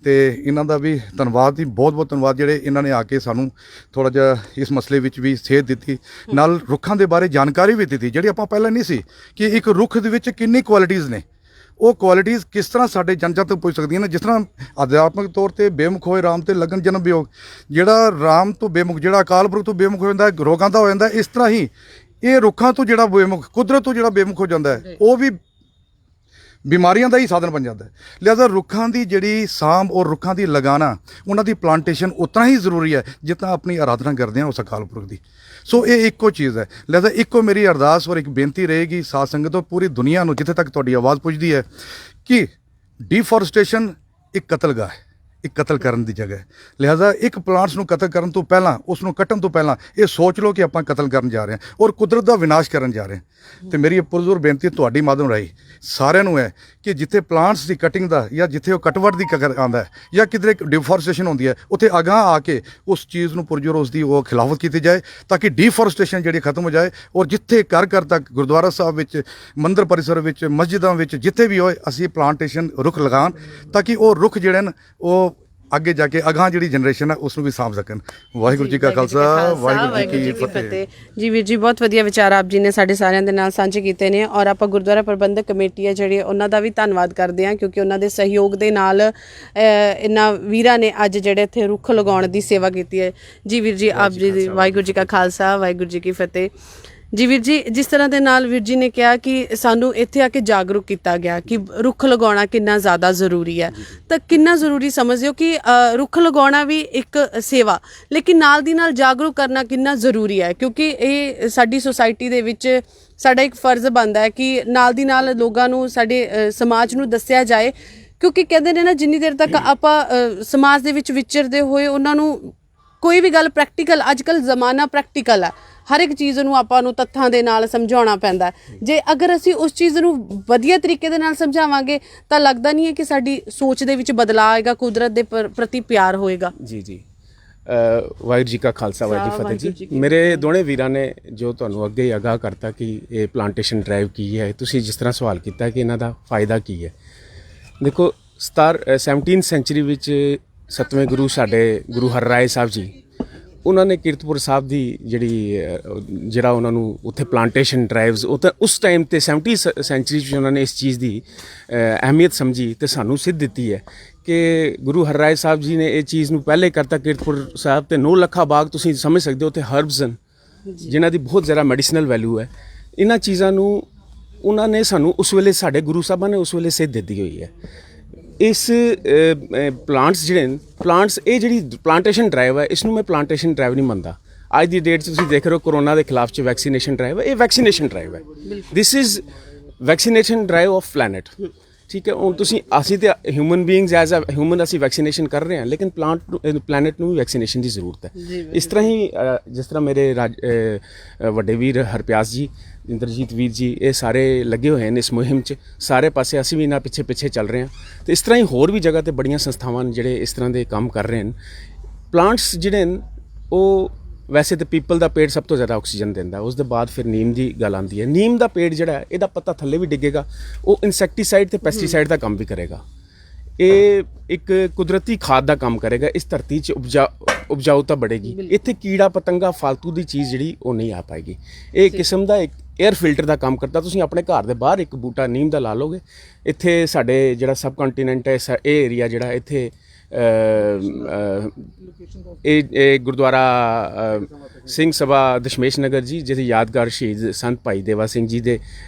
ਤੇ ਇਹਨਾਂ ਦਾ ਵੀ ਧੰਨਵਾਦ, ਹੀ ਬਹੁਤ ਬਹੁਤ ਧੰਨਵਾਦ, ਜਿਹੜੇ ਇਹਨਾਂ ਨੇ ਆ ਕੇ ਸਾਨੂੰ ਥੋੜ੍ਹਾ ਜਿਹਾ ਇਸ ਮਸਲੇ ਵਿੱਚ ਵੀ ਸੇਧ ਦਿੱਤੀ, ਨਾਲ ਰੁੱਖਾਂ ਦੇ ਬਾਰੇ ਜਾਣਕਾਰੀ ਵੀ ਦਿੱਤੀ ਜਿਹੜੀ ਆਪਾਂ ਪਹਿਲਾਂ ਨਹੀਂ ਸੀ, ਕਿ ਇੱਕ ਰੁੱਖ ਦੇ ਵਿੱਚ ਕਿੰਨੀ ਕੁਆਲਿਟੀਜ਼ ਨੇ, ਉਹ ਕੁਆਲਿਟੀਜ਼ ਕਿਸ ਤਰ੍ਹਾਂ ਸਾਡੇ ਜਨ ਤੱਕ ਪਹੁੰਚ ਸਕਦੀਆਂ ਨੇ। ਜਿਸ ਤਰ੍ਹਾਂ ਅਧਿਆਤਮਿਕ ਤੌਰ 'ਤੇ ਬੇਮੁਖ ਹੋਏ ਰਾਮ ਤੇ ਲਗਨ ਜਨਮ ਵਿਯੋਗ, ਜਿਹੜਾ ਰਾਮ ਤੋਂ ਬੇਮੁਖ, ਜਿਹੜਾ ਅਕਾਲ ਪੁਰਖ ਤੋਂ ਬੇਮੁਖ ਹੋ ਜਾਂਦਾ, ਰੋਗਾਂ ਦਾ ਹੋ ਜਾਂਦਾ, ਇਸ ਤਰ੍ਹਾਂ ਹੀ ਇਹ ਰੁੱਖਾਂ ਤੋਂ ਜਿਹੜਾ ਬੇਮੁਖ, ਕੁਦਰਤ ਤੋਂ ਜਿਹੜਾ ਬੇਮੁਖ ਹੋ ਜਾਂਦਾ ਹੈ, ਉਹ ਵੀ ਬਿਮਾਰੀਆਂ ਦਾ ਹੀ ਸਾਧਨ ਬਣ ਜਾਂਦਾ ਹੈ। ਲਿਹਾਜ਼ਾ ਰੁੱਖਾਂ ਦੀ ਜਿਹੜੀ ਸਾਂਭ ਔਰ ਰੁੱਖਾਂ ਦੀ ਲਗਾਉਣਾ, ਉਹਨਾਂ ਦੀ ਪਲਾਂਟੇਸ਼ਨ ਉਤਨਾ ਹੀ ਜ਼ਰੂਰੀ ਹੈ ਜਿਤਨਾ ਆਪਣੀ ਆਰਾਧਨਾ ਕਰਦੇ ਹਾਂ ਉਸ ਅਕਾਲ ਪੁਰਖ ਦੀ। ਸੋ ਇਹ ਇੱਕੋ ਚੀਜ਼ ਹੈ। ਲਿਹਾਜ਼ਾ ਇੱਕੋ ਮੇਰੀ ਅਰਦਾਸ ਔਰ ਇੱਕ ਬੇਨਤੀ ਰਹੇਗੀ ਸਾਧ ਸੰਗਤ ਤੋਂ, ਪੂਰੀ ਦੁਨੀਆ ਨੂੰ, ਜਿੱਥੇ ਤੱਕ ਤੁਹਾਡੀ ਆਵਾਜ਼ ਪੁੱਜਦੀ ਹੈ, ਕਿ ਡੀਫੋਰਸਟੇਸ਼ਨ ਇੱਕ ਕਤਲਗਾਹ ਹੈ, ਇੱਕ ਕਤਲ ਕਰਨ ਦੀ ਜਗ੍ਹਾ ਹੈ। ਲਿਹਾਜ਼ਾ ਇੱਕ ਪਲਾਂਟਸ ਨੂੰ ਕਤਲ ਕਰਨ ਤੋਂ ਪਹਿਲਾਂ, ਉਸ ਨੂੰ ਕੱਟਣ ਤੋਂ ਪਹਿਲਾਂ ਇਹ ਸੋਚ ਲਓ ਕਿ ਆਪਾਂ ਕਤਲ ਕਰਨ ਜਾ ਰਹੇ ਹਾਂ ਔਰ ਕੁਦਰਤ ਦਾ ਵਿਨਾਸ਼ ਕਰਨ ਜਾ ਰਹੇ ਹਾਂ। ਤੇ ਮੇਰੀ ਇਹ ਪੁਰਜ਼ੋਰ ਬੇਨਤੀ ਤੁਹਾਡੀ ਮਾਧਿਅਮ ਰਾਹੀਂ ਸਾਰਿਆਂ ਨੂੰ ਹੈ ਕਿ ਜਿੱਥੇ ਪਲਾਂਟਸ ਦੀ ਕਟਿੰਗ ਦਾ ਜਾਂ ਜਿੱਥੇ ਉਹ ਕਟਵਟ ਦੀ ਆਉਂਦਾ ਹੈ ਜਾਂ ਕਿਧਰੇ ਡਿਫੋਰਸਟੇਸ਼ਨ ਹੁੰਦੀ ਹੈ, ਉੱਥੇ ਅਗਾਂਹ ਆ ਕੇ ਉਸ ਚੀਜ਼ ਨੂੰ ਪੁਰਜ਼ੋਰ ਉਸ ਦੀ ਉਹ ਖਿਲਾਫਤ ਕੀਤੀ ਜਾਏ ਤਾਂ ਕਿ ਡਿਫੋਰਸਟੇਸ਼ਨ ਜਿਹੜੀ ਖਤਮ ਹੋ ਜਾਏ ਔਰ ਜਿੱਥੇ ਘਰ ਘਰ ਤੱਕ ਗੁਰਦੁਆਰਾ ਸਾਹਿਬ ਵਿੱਚ, ਮੰਦਿਰ ਪਰਿਸਰ ਵਿੱਚ, ਮਸਜਿਦਾਂ ਵਿੱਚ ਜਿੱਥੇ ਵੀ ਹੋਏ ਅਸੀਂ ਪਲਾਂਟੇਸ਼ਨ ਰੁੱਖ ਲਗਾਉਣ ਤਾਂ ਕਿ ਉਹ ਰੁੱਖ ਜਿਹੜੇ ਨੇ ਉਹ ਅੱਗੇ ਜਾ ਕੇ ਅਗਾਂਹ ਜਿਹੜੀ ਜਨਰੇਸ਼ਨ ਹੈ ਉਸ ਨੂੰ ਵੀ ਸਾਂਭ ਸਕਣ। ਵਾਹਿਗੁਰੂ ਜੀ ਕਾ ਖਾਲਸਾ, ਵਾਹਿਗੁਰੂ ਜੀ ਕੀ ਫਤਿਹ। ਜੀ ਵੀਰ ਜੀ, ਬਹੁਤ ਵਧੀਆ ਵਿਚਾਰ ਆਪ ਜੀ ਨੇ ਸਾਡੇ ਸਾਰਿਆਂ ਦੇ ਨਾਲ ਸਾਂਝੇ ਕੀਤੇ ਨੇ ਔਰ ਆਪਾਂ ਗੁਰਦੁਆਰਾ ਪ੍ਰਬੰਧਕ ਕਮੇਟੀ ਹੈ ਜਿਹੜੀ ਉਹਨਾਂ ਦਾ ਵੀ ਧੰਨਵਾਦ ਕਰਦੇ ਹਾਂ ਕਿਉਂਕਿ ਉਹਨਾਂ ਦੇ ਸਹਿਯੋਗ ਦੇ ਨਾਲ ਇਹਨਾਂ ਵੀਰਾਂ ਨੇ ਅੱਜ ਜਿਹੜੇ ਇੱਥੇ ਰੁੱਖ ਲਗਾਉਣ ਦੀ ਸੇਵਾ ਕੀਤੀ ਹੈ। ਜੀ ਵੀਰ ਜੀ, ਆਪ ਜੀ ਦੀ ਵਾਹਿਗੁਰੂ ਜੀ ਕਾ ਖਾਲਸਾ, ਵਾਹਿਗੁਰੂ ਜੀ ਕੀ ਫਤਿਹ। ਜੀ ਵੀਰ ਜੀ, ਜਿਸ ਤਰ੍ਹਾਂ ਦੇ ਨਾਲ ਵੀਰ ਜੀ ਨੇ ਕਿਹਾ ਕਿ ਸਾਨੂੰ ਇੱਥੇ ਆ ਕੇ ਜਾਗਰੂਕ ਕੀਤਾ ਗਿਆ ਕਿ ਰੁੱਖ ਲਗਾਉਣਾ ਕਿੰਨਾ ਜ਼ਿਆਦਾ ਜ਼ਰੂਰੀ ਹੈ, ਤਾਂ ਕਿੰਨਾ ਜ਼ਰੂਰੀ ਸਮਝਦੇ ਹੋ ਕਿ ਰੁੱਖ ਲਗਾਉਣਾ ਵੀ ਇੱਕ ਸੇਵਾ, ਲੇਕਿਨ ਨਾਲ ਦੀ ਨਾਲ ਜਾਗਰੂਕ ਕਰਨਾ ਕਿੰਨਾ ਜ਼ਰੂਰੀ ਹੈ ਕਿਉਂਕਿ ਇਹ ਸਾਡੀ ਸੁਸਾਇਟੀ ਦੇ ਵਿੱਚ ਸਾਡਾ ਇੱਕ ਫਰਜ਼ ਬਣਦਾ ਹੈ ਕਿ ਨਾਲ ਦੀ ਨਾਲ ਲੋਕਾਂ ਨੂੰ, ਸਾਡੇ ਸਮਾਜ ਨੂੰ ਦੱਸਿਆ ਜਾਏ ਕਿਉਂਕਿ ਕਹਿੰਦੇ ਨੇ ਨਾ ਜਿੰਨੀ ਦੇਰ ਤੱਕ ਆਪਾਂ ਸਮਾਜ ਦੇ ਵਿੱਚ ਵਿਚਰਦੇ ਹੋਏ ਉਹਨਾਂ ਨੂੰ ਕੋਈ ਵੀ ਗੱਲ ਪ੍ਰੈਕਟੀਕਲ, ਅੱਜ ਕੱਲ੍ਹ ਜ਼ਮਾਨਾ ਪ੍ਰੈਕਟੀਕਲ ਹੈ, ਹਰ ਇੱਕ ਚੀਜ਼ ਨੂੰ ਆਪਾਂ ਨੂੰ ਤੱਥਾਂ ਦੇ ਨਾਲ ਸਮਝਾਉਣਾ ਪੈਂਦਾ। ਜੇ ਅਗਰ ਅਸੀਂ ਉਸ ਚੀਜ਼ ਨੂੰ ਵਧੀਆ ਤਰੀਕੇ ਦੇ ਨਾਲ ਸਮਝਾਵਾਂਗੇ ਤਾਂ ਲੱਗਦਾ ਨਹੀਂ ਹੈ ਕਿ ਸਾਡੀ ਸੋਚ ਦੇ ਵਿੱਚ ਬਦਲਾਅ ਆਏਗਾ, ਕੁਦਰਤ ਦੇ ਪ੍ਰਤੀ ਪਿਆਰ ਹੋਏਗਾ। ਜੀ ਜੀ, ਵਾਹਿਗੁਰੂ ਜੀ ਕਾ ਖਾਲਸਾ, ਵਾਹਿਗੁਰੂ ਜੀ ਫਤਿਹ ਜੀ। ਮੇਰੇ ਦੋਵੇਂ ਵੀਰਾਂ ਨੇ ਜੋ ਤੁਹਾਨੂੰ ਅੱਗੇ ਹੀ ਅਗਾਹ ਕਰਤਾ ਕਿ ਇਹ ਪਲਾਂਟੇਸ਼ਨ ਡਰਾਈਵ ਕੀ ਹੈ, ਤੁਸੀਂ ਜਿਸ ਤਰ੍ਹਾਂ ਸਵਾਲ ਕੀਤਾ ਕਿ ਇਹਨਾਂ ਦਾ ਫਾਇਦਾ ਕੀ ਹੈ। ਦੇਖੋ 17ਵੀਂ ਸੈਂਚੁਰੀ ਵਿੱਚ 7ਵੇਂ ਗੁਰੂ ਸਾਡੇ ਗੁਰੂ ਹਰਰਾਏ ਸਾਹਿਬ ਜੀ, ਉਹਨਾਂ ਨੇ ਕੀਰਤਪੁਰ ਸਾਹਿਬ ਦੀ ਜਿਹੜਾ ਉਹਨਾਂ ਨੂੰ ਉੱਥੇ ਪਲਾਂਟੇਸ਼ਨ ਡਰਾਈਵਸ ਉਸ ਟਾਈਮ 'ਤੇ 70 ਸੈਂਚੁਰੀ 'ਚ ਉਹਨਾਂ ਨੇ ਇਸ ਚੀਜ਼ ਦੀ ਅਹਿਮੀਅਤ ਸਮਝੀ ਅਤੇ ਸਾਨੂੰ ਸਿੱਧ ਦਿੱਤੀ ਹੈ ਕਿ ਗੁਰੂ ਹਰਰਾਏ ਸਾਹਿਬ ਜੀ ਨੇ ਇਹ ਚੀਜ਼ ਨੂੰ ਪਹਿਲੇ ਕਰਤਾ ਕੀਰਤਪੁਰ ਸਾਹਿਬ 'ਤੇ 9 ਲੱਖਾਂ ਬਾਗ ਤੁਸੀਂ ਸਮਝ ਸਕਦੇ ਹੋ, ਉੱਥੇ ਹਰਬਸ ਹਨ ਜਿਨ੍ਹਾਂ ਦੀ ਬਹੁਤ ਜ਼ਿਆਦਾ ਮੈਡੀਸਨਲ ਵੈਲਿਊ ਹੈ। ਇਹਨਾਂ ਚੀਜ਼ਾਂ ਨੂੰ ਉਹਨਾਂ ਨੇ ਸਾਨੂੰ ਉਸ ਵੇਲੇ, ਸਾਡੇ ਗੁਰੂ ਸਾਹਿਬਾਂ ਨੇ ਉਸ ਵੇਲੇ ਸਿੱਧ ਦਿੱਤੀ ਹੋਈ ਹੈ। ਇਸ ਪਲਾਂਟਸ ਜਿਹੜੇ ਨੇ, ਪਲਾਂਟਸ, ਇਹ ਜਿਹੜੀ ਪਲਾਂਟੇਸ਼ਨ ਡਰਾਈਵ ਹੈ ਇਸ ਨੂੰ ਮੈਂ ਪਲਾਂਟੇਸ਼ਨ ਡਰਾਈਵ ਨਹੀਂ ਮੰਨਦਾ। ਅੱਜ ਦੀ ਡੇਟ 'ਚ ਤੁਸੀਂ ਦੇਖ ਰਹੇ ਹੋ ਕਰੋਨਾ ਦੇ ਖਿਲਾਫ 'ਚ ਵੈਕਸੀਨੇਸ਼ਨ ਡਰਾਈਵ ਹੈ, ਇਹ ਵੈਕਸੀਨੇਸ਼ਨ ਡਰਾਈਵ ਹੈ। This is vaccination drive of planet. ਠੀਕ ਹੈ, ਹੁਣ ਤੁਸੀਂ, ਅਸੀਂ ਤੇ human beings as a human ਅਸੀਂ ਵੈਕਸੀਨੇਸ਼ਨ ਕਰ ਰਹੇ ਹਾਂ, ਲੇਕਿਨ ਪਲੈਨਟ ਨੂੰ ਵੀ ਵੈਕਸੀਨੇਸ਼ਨ ਦੀ ਜ਼ਰੂਰਤ ਹੈ। ਇਸ ਤਰ੍ਹਾਂ ਹੀ ਜਿਸ ਤਰ੍ਹਾਂ ਮੇਰੇ ਵੱਡੇ ਵੀਰ ਹਰਪਿਆਸ ਜੀ, ਇੰਦਰਜੀਤ ਵੀਰ ਜੀ, ਇਹ ਸਾਰੇ ਲੱਗੇ ਹੋਏ ਨੇ ਇਸ ਮੁਹਿੰਮ 'ਚ, ਸਾਰੇ ਪਾਸੇ ਅਸੀਂ ਵੀ ਇਹਨਾਂ ਪਿੱਛੇ ਚੱਲ ਰਹੇ ਹਾਂ। ਅਤੇ ਇਸ ਤਰ੍ਹਾਂ ਹੀ ਹੋਰ ਵੀ ਜਗ੍ਹਾ 'ਤੇ ਬੜੀਆਂ ਸੰਸਥਾਵਾਂ ਨੇ ਜਿਹੜੇ ਇਸ ਤਰ੍ਹਾਂ ਦੇ ਕੰਮ ਕਰ ਰਹੇ ਨੇ। ਪਲਾਂਟਸ ਜਿਹੜੇ ਨੇ ਉਹ ਵੈਸੇ ਤਾਂ ਪੀਪਲ ਦਾ ਪੇੜ ਸਭ ਤੋਂ ਜ਼ਿਆਦਾ ਆਕਸੀਜਨ ਦਿੰਦਾ, ਉਸ ਦੇ ਬਾਅਦ ਫਿਰ ਨੀਮ ਦੀ ਗੱਲ ਆਉਂਦੀ ਹੈ। ਨੀਮ ਦਾ ਪੇੜ ਜਿਹੜਾ ਇਹਦਾ ਪੱਤਾ ਥੱਲੇ ਵੀ ਡਿੱਗੇਗਾ, ਉਹ ਇਨਸੈਕਟੀਸਾਈਡ ਅਤੇ ਪੈਸਟੀਸਾਈਡ ਦਾ ਕੰਮ ਵੀ ਕਰੇਗਾ। ਇਹ ਇੱਕ ਕੁਦਰਤੀ ਖਾਦ ਦਾ ਕੰਮ ਕਰੇਗਾ, ਇਸ ਧਰਤੀ 'ਚ ਉਪਜਾਊਤਾ बढ़ेगी। ਇੱਥੇ ਕੀੜਾ ਪਤੰਗਾ ਫਾਲਤੂ ਦੀ ਚੀਜ਼ ਜਿਹੜੀ ਉਹ ਨਹੀਂ ਆ ਪਾਏਗੀ। ਇਹ ਕਿਸਮ ਦਾ ਇੱਕ 에ਅਰ ਫਿਲਟਰ ਦਾ ਕੰਮ ਕਰਦਾ। ਤੁਸੀਂ ਆਪਣੇ ਘਰ ਦੇ ਬਾਹਰ ਇੱਕ ਬੂਟਾ ਨੀਮ ਦਾ ਲਾ ਲੋਗੇ, ਇੱਥੇ ਸਾਡੇ ਜਿਹੜਾ ਸਬ ਕੰਟੀਨੈਂਟ ਹੈ, ਇਹ ਏਰੀਆ ਜਿਹੜਾ ਇੱਥੇ ਇਹ ਗੁਰਦੁਆਰਾ ਸਿੰਘ ਸਭਾ ਦਸ਼ਮੇਸ਼ ਨਗਰ ਜੀ, ਜਿਹਦੀ ਯਾਦਗਾਰ ਸ਼ਹੀਦ ਸੰਤ ਭਾਈ ਦੇਵਾ ਸਿੰਘ ਜੀ ਦੇ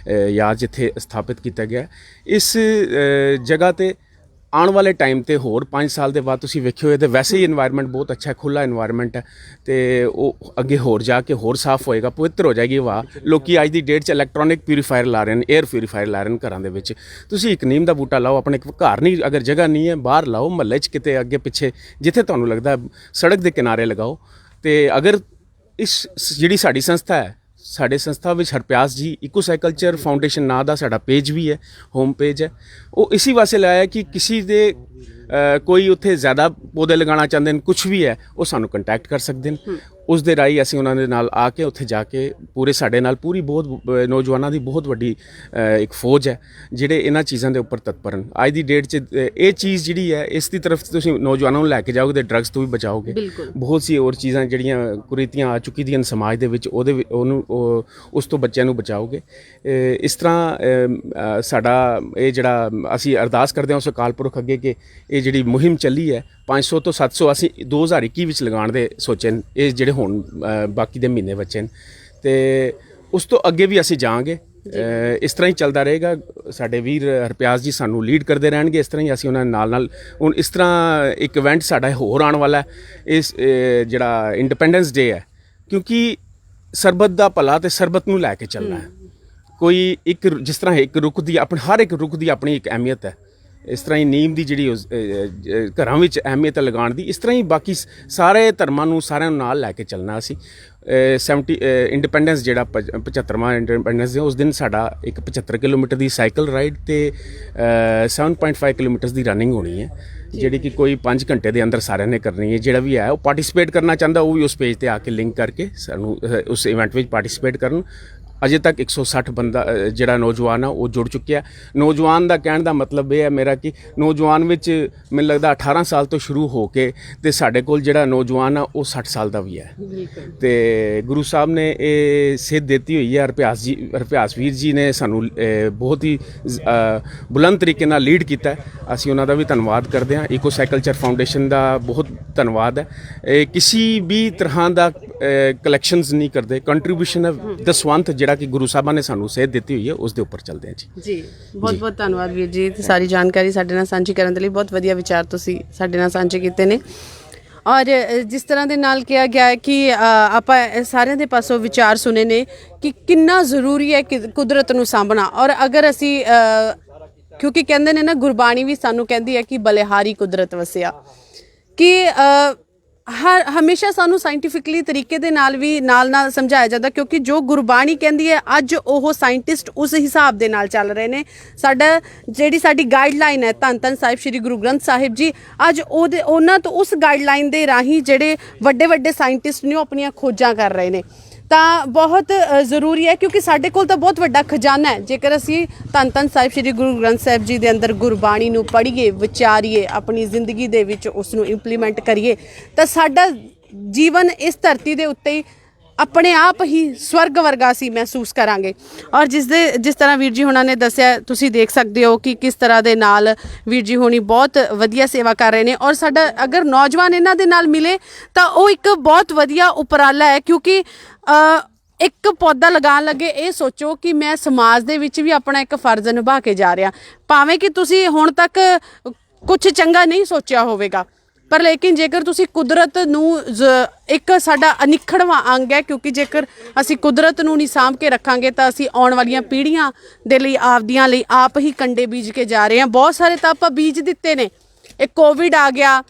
ਯਾਦ ਜਿੱਥੇ ਸਥਾਪਿਤ ਕੀਤਾ ਗਿਆ। ਇਸ ਜਗ੍ਹਾ 'ਤੇ ਆਉਣ ਵਾਲੇ ਟਾਈਮ 'ਤੇ ਹੋਰ 5 ਸਾਲ ਦੇ ਬਾਅਦ ਤੁਸੀਂ ਵੇਖਿਓ ਇਹਦੇ ਵੈਸੇ ਹੀ ਇਨਵਾਇਰਮੈਂਟ ਬਹੁਤ ਅੱਛਾ, ਖੁੱਲ੍ਹਾ ਇਨਵਾਇਰਮੈਂਟ ਹੈ ਅਤੇ ਉਹ ਅੱਗੇ ਹੋਰ ਜਾ ਕੇ ਹੋਰ ਸਾਫ਼ ਹੋਏਗਾ, ਪਵਿੱਤਰ ਹੋ ਜਾਏਗੀ ਹਵਾ। ਲੋਕੀ ਅੱਜ ਦੀ ਡੇਟ 'ਚ ਇਲੈਕਟ੍ਰੋਨਿਕ ਪਿਊਰੀਫਾਇਰ ਲਾ ਰਹੇ ਨੇ, 에ਅਰ ਪਿਊਰੀਫਾਇਰ ਲਾ ਰਹੇ ਨੇ ਘਰਾਂ ਦੇ ਵਿੱਚ। ਤੁਸੀਂ ਇੱਕ ਨੀਮ ਦਾ ਬੂਟਾ ਲਾਓ, ਆਪਣੇ ਘਰ ਨਹੀਂ, ਅਗਰ ਜਗ੍ਹਾ ਨਹੀਂ ਹੈ ਬਾਹਰ ਲਾਓ, ਮਹੱਲੇ 'ਚ ਕਿਤੇ ਅੱਗੇ ਪਿੱਛੇ ਜਿੱਥੇ ਤੁਹਾਨੂੰ ਲੱਗਦਾ, ਸੜਕ ਦੇ ਕਿਨਾਰੇ ਲਗਾਓ। ਅਤੇ ਅਗਰ ਇਸ ਜਿਹੜੀ ਸਾਡੀ ਸੰਸਥਾ ਹੈ, ਸਾਡੇ ਸੰਸਥਾ ਵਿੱਚ ਹਰਪਿਆਸ ਜੀ ਇਕੋਸਾਈਕਲਚਰ ਫਾਊਂਡੇਸ਼ਨ ਨਾਂ ਦਾ ਸਾਡਾ ਪੇਜ ਵੀ ਹੈ, ਹੋਮ ਪੇਜ ਹੈ। ਉਹ ਇਸੀ ਵਾਸਤੇ ਲਾਇਆ ਕਿ ਕਿਸੇ ਦੇ ਕੋਈ ਉੱਥੇ ਜ਼ਿਆਦਾ ਪੌਦੇ ਲਗਾਉਣਾ ਚਾਹੁੰਦੇ ਨੇ, ਕੁਛ ਵੀ ਹੈ, ਉਹ ਸਾਨੂੰ ਕੰਟੈਕਟ ਕਰ ਸਕਦੇ ਨੇ। ਉਸ ਦੇ ਰਾਹੀਂ ਅਸੀਂ ਉਹਨਾਂ ਦੇ ਨਾਲ ਆ ਕੇ ਉੱਥੇ ਜਾ ਕੇ ਪੂਰੇ ਸਾਡੇ ਨਾਲ ਪੂਰੀ ਬਹੁਤ ਨੌਜਵਾਨਾਂ ਦੀ ਬਹੁਤ ਵੱਡੀ ਇੱਕ ਫੌਜ ਹੈ ਜਿਹੜੇ ਇਹਨਾਂ ਚੀਜ਼ਾਂ ਦੇ ਉੱਪਰ ਤਤਪਰ ਹਨ। ਅੱਜ ਦੀ ਡੇਟ 'ਚ ਇਹ ਚੀਜ਼ ਜਿਹੜੀ ਹੈ, ਇਸ ਦੀ ਤਰਫ ਤੁਸੀਂ ਨੌਜਵਾਨਾਂ ਨੂੰ ਲੈ ਕੇ ਜਾਓਗੇ ਤਾਂ ਡਰੱਗਸ ਤੋਂ ਵੀ ਬਚਾਓਗੇ। ਬਹੁਤ ਸੀ ਹੋਰ ਚੀਜ਼ਾਂ ਜਿਹੜੀਆਂ ਕੁਰੀਤੀਆਂ ਆ ਚੁੱਕੀ ਦੀਆਂ ਸਮਾਜ ਦੇ ਵਿੱਚ, ਉਸ ਤੋਂ ਬੱਚਿਆਂ ਨੂੰ ਬਚਾਓਗੇ। ਇਸ ਤਰ੍ਹਾਂ ਸਾਡਾ ਇਹ ਜਿਹੜਾ ਅਸੀਂ ਅਰਦਾਸ ਕਰਦੇ ਹਾਂ ਉਸ ਅਕਾਲ ਪੁਰਖ ਅੱਗੇ ਕਿ ਇਹ ਜਿਹੜੀ ਮੁਹਿੰਮ ਚੱਲੀ ਹੈ 500 ਤੋਂ 700 ਅਸੀਂ 2021 ਵਿੱਚ ਲਗਾਉਣ ਦੇ ਸੋਚੇ ਨੇ, ਇਹ ਜਿਹੜੇ ਹੁਣ ਬਾਕੀ ਦੇ ਮਹੀਨੇ ਬੱਚੇ ਨੇ, ਅਤੇ ਉਸ ਤੋਂ ਅੱਗੇ ਵੀ ਅਸੀਂ ਜਾਵਾਂਗੇ। ਇਸ ਤਰ੍ਹਾਂ ਹੀ ਚੱਲਦਾ ਰਹੇਗਾ। ਸਾਡੇ ਵੀਰ ਹਰਪਿਆਸ ਜੀ ਸਾਨੂੰ ਲੀਡ ਕਰਦੇ ਰਹਿਣਗੇ, ਇਸ ਤਰ੍ਹਾਂ ਹੀ ਅਸੀਂ ਉਹਨਾਂ ਦੇ ਨਾਲ ਹੁਣ ਇਸ ਤਰ੍ਹਾਂ ਇੱਕ ਇਵੈਂਟ ਸਾਡਾ ਹੋਰ ਆਉਣ ਵਾਲਾ, ਇਸ ਜਿਹੜਾ ਇੰਡੀਪੈਂਡੈਂਸ ਡੇ ਹੈ, ਕਿਉਂਕਿ ਸਰਬਤ ਦਾ ਭਲਾ ਅਤੇ ਸਰਬਤ ਨੂੰ ਲੈ ਕੇ ਚੱਲਣਾ ਹੈ। ਕੋਈ ਇੱਕ, ਜਿਸ ਤਰ੍ਹਾਂ ਇੱਕ ਰੁੱਖ ਦੀ ਹਰ ਇੱਕ ਰੁੱਖ ਦੀ ਆਪਣੀ ਇੱਕ ਅਹਿਮੀਅਤ ਹੈ। ਇਸ ਤਰ੍ਹਾਂ ਹੀ ਨੀਮ ਦੀ ਜਿਹੜੀ ਘਰਾਂ ਵਿੱਚ ਅਹਿਮੀਅਤ ਲਗਾਉਣ ਦੀ, ਇਸ ਤਰ੍ਹਾਂ ਹੀ ਬਾਕੀ ਸਾਰੇ ਧਰਮਾਂ ਨੂੰ ਸਾਰਿਆਂ ਨੂੰ ਨਾਲ ਲੈ ਕੇ ਚੱਲਣਾ। ਅਸੀਂ 70 ਇੰਡੀਪੈਂਡੈਂਸ ਜਿਹੜਾ 75ਵਾਂ ਇੰਡੀਪੈਂਡੈਂਸ ਹੈ ਉਸ ਦਿਨ ਸਾਡਾ ਇੱਕ 75 ਕਿਲੋਮੀਟਰ ਦੀ ਸਾਈਕਲ ਰਾਈਡ ਤੇ 7.5 ਕਿਲੋਮੀਟਰ ਦੀ ਰਨਿੰਗ ਹੋਣੀ ਹੈ, ਜਿਹੜੀ ਕਿ ਕੋਈ 5 ਘੰਟੇ ਦੇ ਅੰਦਰ ਸਾਰਿਆਂ ਨੇ ਕਰਨੀ ਹੈ। ਜਿਹੜਾ ਵੀ ਹੈ ਉਹ ਪਾਰਟਿਸਿਪੇਟ ਕਰਨਾ ਚਾਹੁੰਦਾ ਉਹ ਵੀ ਉਸ ਪੇਜ ਤੇ ਆ ਕੇ ਲਿੰਕ ਕਰਕੇ ਸਾਨੂੰ ਉਸ ਇਵੈਂਟ ਵਿੱਚ ਪਾਰਟਿਸਿਪੇਟ ਕਰਨ। ਅਜੇ ਤੱਕ 160 ਬੰਦਾ ਜਿਹੜਾ ਨੌਜਵਾਨ ਆ ਉਹ ਜੁੜ ਚੁੱਕਿਆ। ਨੌਜਵਾਨ ਦਾ ਕਹਿਣ ਦਾ ਮਤਲਬ ਇਹ ਹੈ ਮੇਰਾ ਕਿ ਨੌਜਵਾਨ ਵਿੱਚ ਮੈਨੂੰ ਲੱਗਦਾ 18 ਸਾਲ ਤੋਂ ਸ਼ੁਰੂ ਹੋ ਕੇ ਤੇ ਸਾਡੇ ਕੋਲ ਜਿਹੜਾ ਨੌਜਵਾਨ ਆ ਉਹ 60 ਸਾਲ ਦਾ ਵੀ ਹੈ। ਤੇ ਗੁਰੂ ਸਾਹਿਬ ਨੇ ਇਹ ਸੇਧ ਦਿੱਤੀ ਹੋਈ ਹੈ। ਹਰਪਿਆਸ ਵੀਰ ਜੀ ਨੇ ਸਾਨੂੰ ਬਹੁਤ ਹੀ ਬੁਲੰਦ ਤਰੀਕੇ ਨਾਲ ਲੀਡ ਕੀਤਾ। ਅਸੀਂ ਉਹਨਾਂ ਦਾ ਵੀ ਧੰਨਵਾਦ ਕਰਦੇ ਹਾਂ। ਈਕੋ ਸਾਈਕਲਚਰ ਫਾਊਂਡੇਸ਼ਨ ਦਾ ਬਹੁਤ ਧੰਨਵਾਦ ਹੈ। ਇਹ ਕਿਸੇ ਵੀ ਤਰ੍ਹਾਂ ਦਾ ਕਲੈਕਸ਼ਨਸ ਨਹੀਂ ਕਰਦੇ, ਕੰਟਰੀਬਿਊਸ਼ਨ ਹੈ ਦਸਵੰਤ ਜਿਹੜਾ ਕਿ ਗੁਰੂ ਸਾਹਿਬਾਂ ਨੇ ਸਾਨੂੰ ਸੇਧ ਦਿੱਤੀ ਹੋਈ ਹੈ ਉਸ ਦੇ ਉੱਪਰ ਚੱਲਦੇ ਹਾਂ ਜੀ। ਬਹੁਤ ਬਹੁਤ ਧੰਨਵਾਦ ਵੀਰ ਜੀ, ਸਾਰੀ ਜਾਣਕਾਰੀ ਸਾਡੇ ਨਾਲ ਸਾਂਝੀ ਕਰਨ ਦੇ ਲਈ। ਬਹੁਤ ਵਧੀਆ ਵਿਚਾਰ ਤੁਸੀਂ ਸਾਡੇ ਨਾਲ ਸਾਂਝੇ ਕੀਤੇ ਨੇ। ਔਰ ਜਿਸ ਤਰ੍ਹਾਂ ਦੇ ਨਾਲ ਕਿਹਾ ਗਿਆ ਹੈ ਕਿ ਆਪਾਂ ਸਾਰਿਆਂ ਦੇ ਪਾਸੋਂ ਵਿਚਾਰ ਸੁਣੇ ਨੇ ਕਿ ਕਿੰਨਾ ਜ਼ਰੂਰੀ ਹੈ ਕਿ ਕੁਦਰਤ ਨੂੰ ਸਾਂਭਣਾ। ਔਰ ਅਗਰ ਅਸੀਂ ਕਿਉਂਕਿ ਕਹਿੰਦੇ ਨੇ ਨਾ, ਗੁਰਬਾਣੀ ਵੀ ਸਾਨੂੰ ਕਹਿੰਦੀ ਹੈ ਕਿ ਬਲਿਹਾਰੀ ਕੁਦਰਤ ਵਸਿਆ, ਕਿ ਹਮੇਸ਼ਾ ਸਾਨੂੰ ਸਾਇੰਟੀਫਿਕਲੀ ਤਰੀਕੇ ਦੇ ਨਾਲ ਵੀ ਨਾਲ ਸਮਝਾਇਆ ਜਾਂਦਾ, ਕਿਉਂਕਿ ਜੋ ਗੁਰਬਾਣੀ ਕਹਿੰਦੀ ਹੈ ਅੱਜ ਉਹ ਸਾਇੰਟਿਸਟ ਉਸ ਹਿਸਾਬ ਦੇ ਨਾਲ ਚੱਲ ਰਹੇ ਨੇ। ਜਿਹੜੀ ਸਾਡੀ ਗਾਈਡਲਾਈਨ ਹੈ ਧੰਨ ਧੰਨ ਸਾਹਿਬ ਸ੍ਰੀ ਗੁਰੂ ਗ੍ਰੰਥ ਸਾਹਿਬ ਜੀ, ਅੱਜ ਉਹਨਾਂ ਤੋਂ ਉਸ ਗਾਈਡਲਾਈਨ ਦੇ ਰਾਹੀਂ ਜਿਹੜੇ ਵੱਡੇ ਵੱਡੇ ਸਾਇੰਟਿਸਟ ਨੇ ਉਹ ਆਪਣੀਆਂ ਖੋਜਾਂ ਕਰ ਰਹੇ ਨੇ। ਤਾਂ ਬਹੁਤ ਜ਼ਰੂਰੀ ਹੈ, ਕਿਉਂਕਿ ਸਾਡੇ ਕੋਲ ਤਾਂ ਬਹੁਤ ਵੱਡਾ ਖਜ਼ਾਨਾ ਹੈ। ਜੇਕਰ ਅਸੀਂ ਧੰਨ ਧੰਨ ਸਾਹਿਬ ਸ੍ਰੀ ਗੁਰੂ ਗ੍ਰੰਥ ਸਾਹਿਬ ਜੀ ਦੇ ਅੰਦਰ ਗੁਰਬਾਣੀ ਨੂੰ ਪੜ੍ਹੀਏ, ਵਿਚਾਰੀਏ, ਆਪਣੀ ਜ਼ਿੰਦਗੀ ਦੇ ਵਿੱਚ ਉਸ ਨੂੰ ਇੰਪਲੀਮੈਂਟ ਕਰੀਏ, ਤਾਂ ਸਾਡਾ ਜੀਵਨ ਇਸ ਧਰਤੀ ਦੇ ਉੱਤੇ ਹੀ ਆਪਣੇ ਆਪ ਹੀ ਸਵਰਗ ਵਰਗਾ ਅਸੀਂ ਮਹਿਸੂਸ ਕਰਾਂਗੇ। ਔਰ ਜਿਸ ਤਰ੍ਹਾਂ ਵੀਰ ਜੀ ਹੁਣਾਂ ਨੇ ਦੱਸਿਆ, ਤੁਸੀਂ ਦੇਖ ਸਕਦੇ ਹੋ ਕਿ ਕਿਸ ਤਰ੍ਹਾਂ ਦੇ ਨਾਲ ਵੀਰ ਜੀ ਹੁਣੀ ਬਹੁਤ ਵਧੀਆ ਸੇਵਾ ਕਰ ਰਹੇ ਨੇ। ਔਰ ਸਾਡਾ ਅਗਰ ਨੌਜਵਾਨ ਇਹਨਾਂ ਦੇ ਨਾਲ ਮਿਲੇ ਤਾਂ ਉਹ ਇੱਕ ਬਹੁਤ ਵਧੀਆ ਉਪਰਾਲਾ ਹੈ, ਕਿਉਂਕਿ ਇੱਕ ਪੌਦਾ ਲਗਾਉਣ ਲੱਗੇ ਇਹ ਸੋਚੋ ਕਿ ਮੈਂ ਸਮਾਜ ਦੇ ਵਿੱਚ ਵੀ ਆਪਣਾ ਇੱਕ ਫਰਜ਼ ਨਿਭਾ ਕੇ ਜਾ ਰਿਹਾ। ਭਾਵੇਂ ਕਿ ਤੁਸੀਂ ਹੁਣ ਤੱਕ ਕੁਝ ਚੰਗਾ ਨਹੀਂ ਸੋਚਿਆ ਹੋਵੇਗਾ, ਪਰ ਲੇਕਿਨ ਜੇਕਰ ਤੁਸੀਂ ਕੁਦਰਤ ਨੂੰ ਇੱਕ ਸਾਡਾ ਅਨਿੱਖੜਵਾਂ ਅੰਗ ਹੈ, ਕਿਉਂਕਿ ਜੇਕਰ ਅਸੀਂ ਕੁਦਰਤ ਨੂੰ ਨਹੀਂ ਸਾਂਭ ਕੇ ਰੱਖਾਂਗੇ ਤਾਂ ਅਸੀਂ ਆਉਣ ਵਾਲੀਆਂ ਪੀੜ੍ਹੀਆਂ ਦੇ ਲਈ ਆਪਦੀਆਂ ਲਈ ਆਪ ਹੀ ਕੰਡੇ ਬੀਜ ਕੇ ਜਾ ਰਹੇ ਹਾਂ। ਬਹੁਤ ਸਾਰੇ ਤਾਂ ਆਪਾਂ ਬੀਜ ਦਿੱਤੇ ਨੇ। ਇਹ ਕੋਵਿਡ ਆ ਗਿਆ,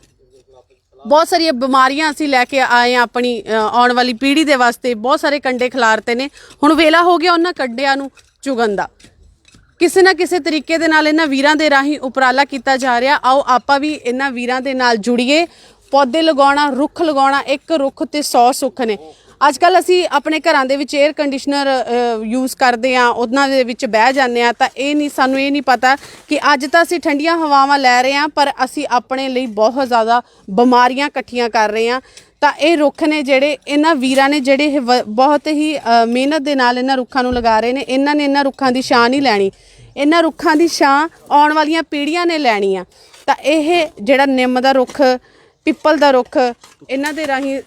ਬਹੁਤ ਸਾਰੀਆਂ ਬਿਮਾਰੀਆਂ ਅਸੀਂ ਲੈ ਕੇ ਆਏ ਹਾਂ ਆਪਣੀ ਆਉਣ ਵਾਲੀ ਪੀੜ੍ਹੀ ਦੇ ਵਾਸਤੇ, ਬਹੁਤ ਸਾਰੇ ਕੰਡੇ ਖਿਲਾਰਤੇ ਨੇ। ਹੁਣ ਵੇਲਾ ਹੋ ਗਿਆ ਉਹਨਾਂ ਕੰਡਿਆਂ ਨੂੰ ਚੁਗਣ ਦਾ। ਕਿਸੇ ਨਾ ਕਿਸੇ ਤਰੀਕੇ ਦੇ ਨਾਲ ਇਹਨਾਂ ਵੀਰਾਂ ਦੇ ਰਾਹੀਂ ਉਪਰਾਲਾ ਕੀਤਾ ਜਾ ਰਿਹਾ। ਆਓ ਆਪਾਂ ਵੀ ਇਹਨਾਂ ਵੀਰਾਂ ਦੇ ਨਾਲ ਜੁੜੀਏ। ਪੌਦੇ ਲਗਾਉਣਾ, ਰੁੱਖ ਲਗਾਉਣਾ, ਇੱਕ ਰੁੱਖ ਤੇ 100 ਸੁੱਖ ਨੇ। ਅੱਜ ਕੱਲ੍ਹ ਅਸੀਂ ਆਪਣੇ ਘਰਾਂ ਦੇ ਵਿੱਚ 에ਅਰ ਕੰਡੀਸ਼ਨਰ ਯੂਜ਼ ਕਰਦੇ ਹਾਂ, ਉਹਨਾਂ ਦੇ ਵਿੱਚ ਬਹਿ ਜਾਂਦੇ ਹਾਂ, ਤਾਂ ਸਾਨੂੰ ਇਹ ਨਹੀਂ ਪਤਾ ਕਿ ਅੱਜ ਤਾਂ ਅਸੀਂ ਠੰਡੀਆਂ ਹਵਾਵਾਂ ਲੈ ਰਹੇ ਹਾਂ, ਪਰ ਅਸੀਂ ਆਪਣੇ ਲਈ ਬਹੁਤ ਜ਼ਿਆਦਾ ਬਿਮਾਰੀਆਂ ਇਕੱਠੀਆਂ ਕਰ ਰਹੇ ਹਾਂ। ਤਾਂ ਇਹ ਰੁੱਖ ਨੇ ਜਿਹੜੇ ਇਹਨਾਂ ਵੀਰਾਂ ਨੇ ਜਿਹੜੇ ਇਹ ਬਹੁਤ ਹੀ ਮਿਹਨਤ ਦੇ ਨਾਲ ਇਹਨਾਂ ਰੁੱਖਾਂ ਨੂੰ ਲਗਾ ਰਹੇ ਨੇ। ਇਹਨਾਂ ਨੇ ਇਹਨਾਂ ਰੁੱਖਾਂ ਦੀ ਛਾਂ ਨਹੀਂ ਲੈਣੀ, ਇਹਨਾਂ ਰੁੱਖਾਂ ਦੀ ਛਾਂ ਆਉਣ ਵਾਲੀਆਂ ਪੀੜ੍ਹੀਆਂ ਨੇ ਲੈਣੀ ਆ। ਤਾਂ ਇਹ ਜਿਹੜਾ ਨਿੰਮ ਦਾ ਰੁੱਖ, ਪਿੱਪਲ ਦਾ ਰੁੱਖ ਇਹਨਾਂ ਦੇ ਰਾਹੀਂ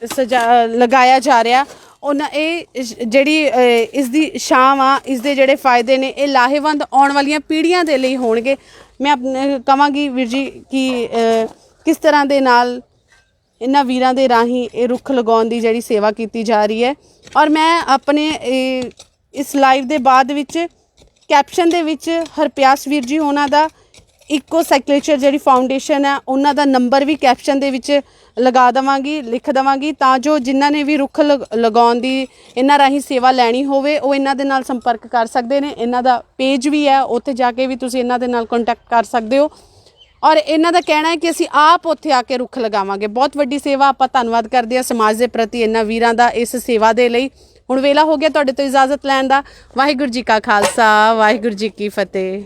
ਲਗਾਇਆ ਜਾ ਰਿਹਾ। ਇਹ ਜਿਹੜੀ ਇਸ ਦੀ ਛਾਂ ਆ, ਇਸ ਦੇ ਜਿਹੜੇ ਫਾਇਦੇ ਨੇ ਇਹ ਲਾਹੇਵੰਦ ਆਉਣ ਵਾਲੀਆਂ ਪੀੜ੍ਹੀਆਂ ਦੇ ਲਈ ਹੋਣਗੇ। ਮੈਂ ਕਹਾਂਗੀ ਵੀਰ ਜੀ ਕਿ ਕਿਸ ਤਰ੍ਹਾਂ ਦੇ ਨਾਲ ਇਹਨਾਂ ਵੀਰਾਂ ਦੇ ਰਾਹੀਂ ਇਹ ਰੁੱਖ ਲਗਾਉਣ ਦੀ ਜਿਹੜੀ ਸੇਵਾ ਕੀਤੀ ਜਾ ਰਹੀ ਹੈ। ਔਰ ਮੈਂ ਆਪਣੇ ਇਸ ਲਾਈਵ ਦੇ ਬਾਅਦ ਵਿੱਚ ਕੈਪਸ਼ਨ ਦੇ ਵਿੱਚ ਹਰਪਿਆਸ ਵੀਰ ਜੀ ਉਹਨਾਂ ਦਾ ਈਕੋ ਸਾਈਕਲਚਰ ਜਿਹੜੀ ਫਾਊਂਡੇਸ਼ਨ ਹੈ ਉਹਨਾਂ ਦਾ ਨੰਬਰ ਵੀ ਕੈਪਸ਼ਨ ਦੇ ਵਿੱਚ ਲਗਾ ਦੇਵਾਂਗੀ, ਲਿਖ ਦੇਵਾਂਗੀ, ਤਾਂ ਜੋ ਜਿਨ੍ਹਾਂ ਨੇ ਵੀ ਰੁੱਖ ਲਗਾਉਣ ਦੀ ਇਹਨਾਂ ਰਾਹੀਂ ਸੇਵਾ ਲੈਣੀ ਹੋਵੇ ਉਹ ਇਹਨਾਂ ਦੇ ਨਾਲ ਸੰਪਰਕ ਕਰ ਸਕਦੇ ਨੇ। ਇਹਨਾਂ ਦਾ ਪੇਜ ਵੀ ਹੈ, ਉੱਥੇ ਜਾ ਕੇ ਵੀ ਤੁਸੀਂ ਇਹਨਾਂ ਦੇ ਨਾਲ ਕੰਟੈਕਟ ਕਰ ਸਕਦੇ ਹੋ। ਔਰ ਇਹਨਾਂ ਦਾ ਕਹਿਣਾ ਹੈ ਕਿ ਅਸੀਂ ਆਪ ਉੱਥੇ ਆ ਕੇ ਰੁੱਖ ਲਗਾਵਾਂਗੇ। ਬਹੁਤ ਵੱਡੀ ਸੇਵਾ। ਆਪਾਂ ਧੰਨਵਾਦ ਕਰਦੇ ਹਾਂ ਸਮਾਜ ਦੇ ਪ੍ਰਤੀ ਇਹਨਾਂ ਵੀਰਾਂ ਦਾ ਇਸ ਸੇਵਾ ਦੇ ਲਈ। ਹੁਣ ਵੇਲਾ ਹੋ ਗਿਆ ਤੁਹਾਡੇ ਤੋਂ ਇਜਾਜ਼ਤ ਲੈਣ ਦਾ। ਵਾਹਿਗੁਰੂ ਜੀ ਕਾ ਖਾਲਸਾ, ਵਾਹਿਗੁਰੂ ਜੀ ਕੀ ਫਤਿਹ।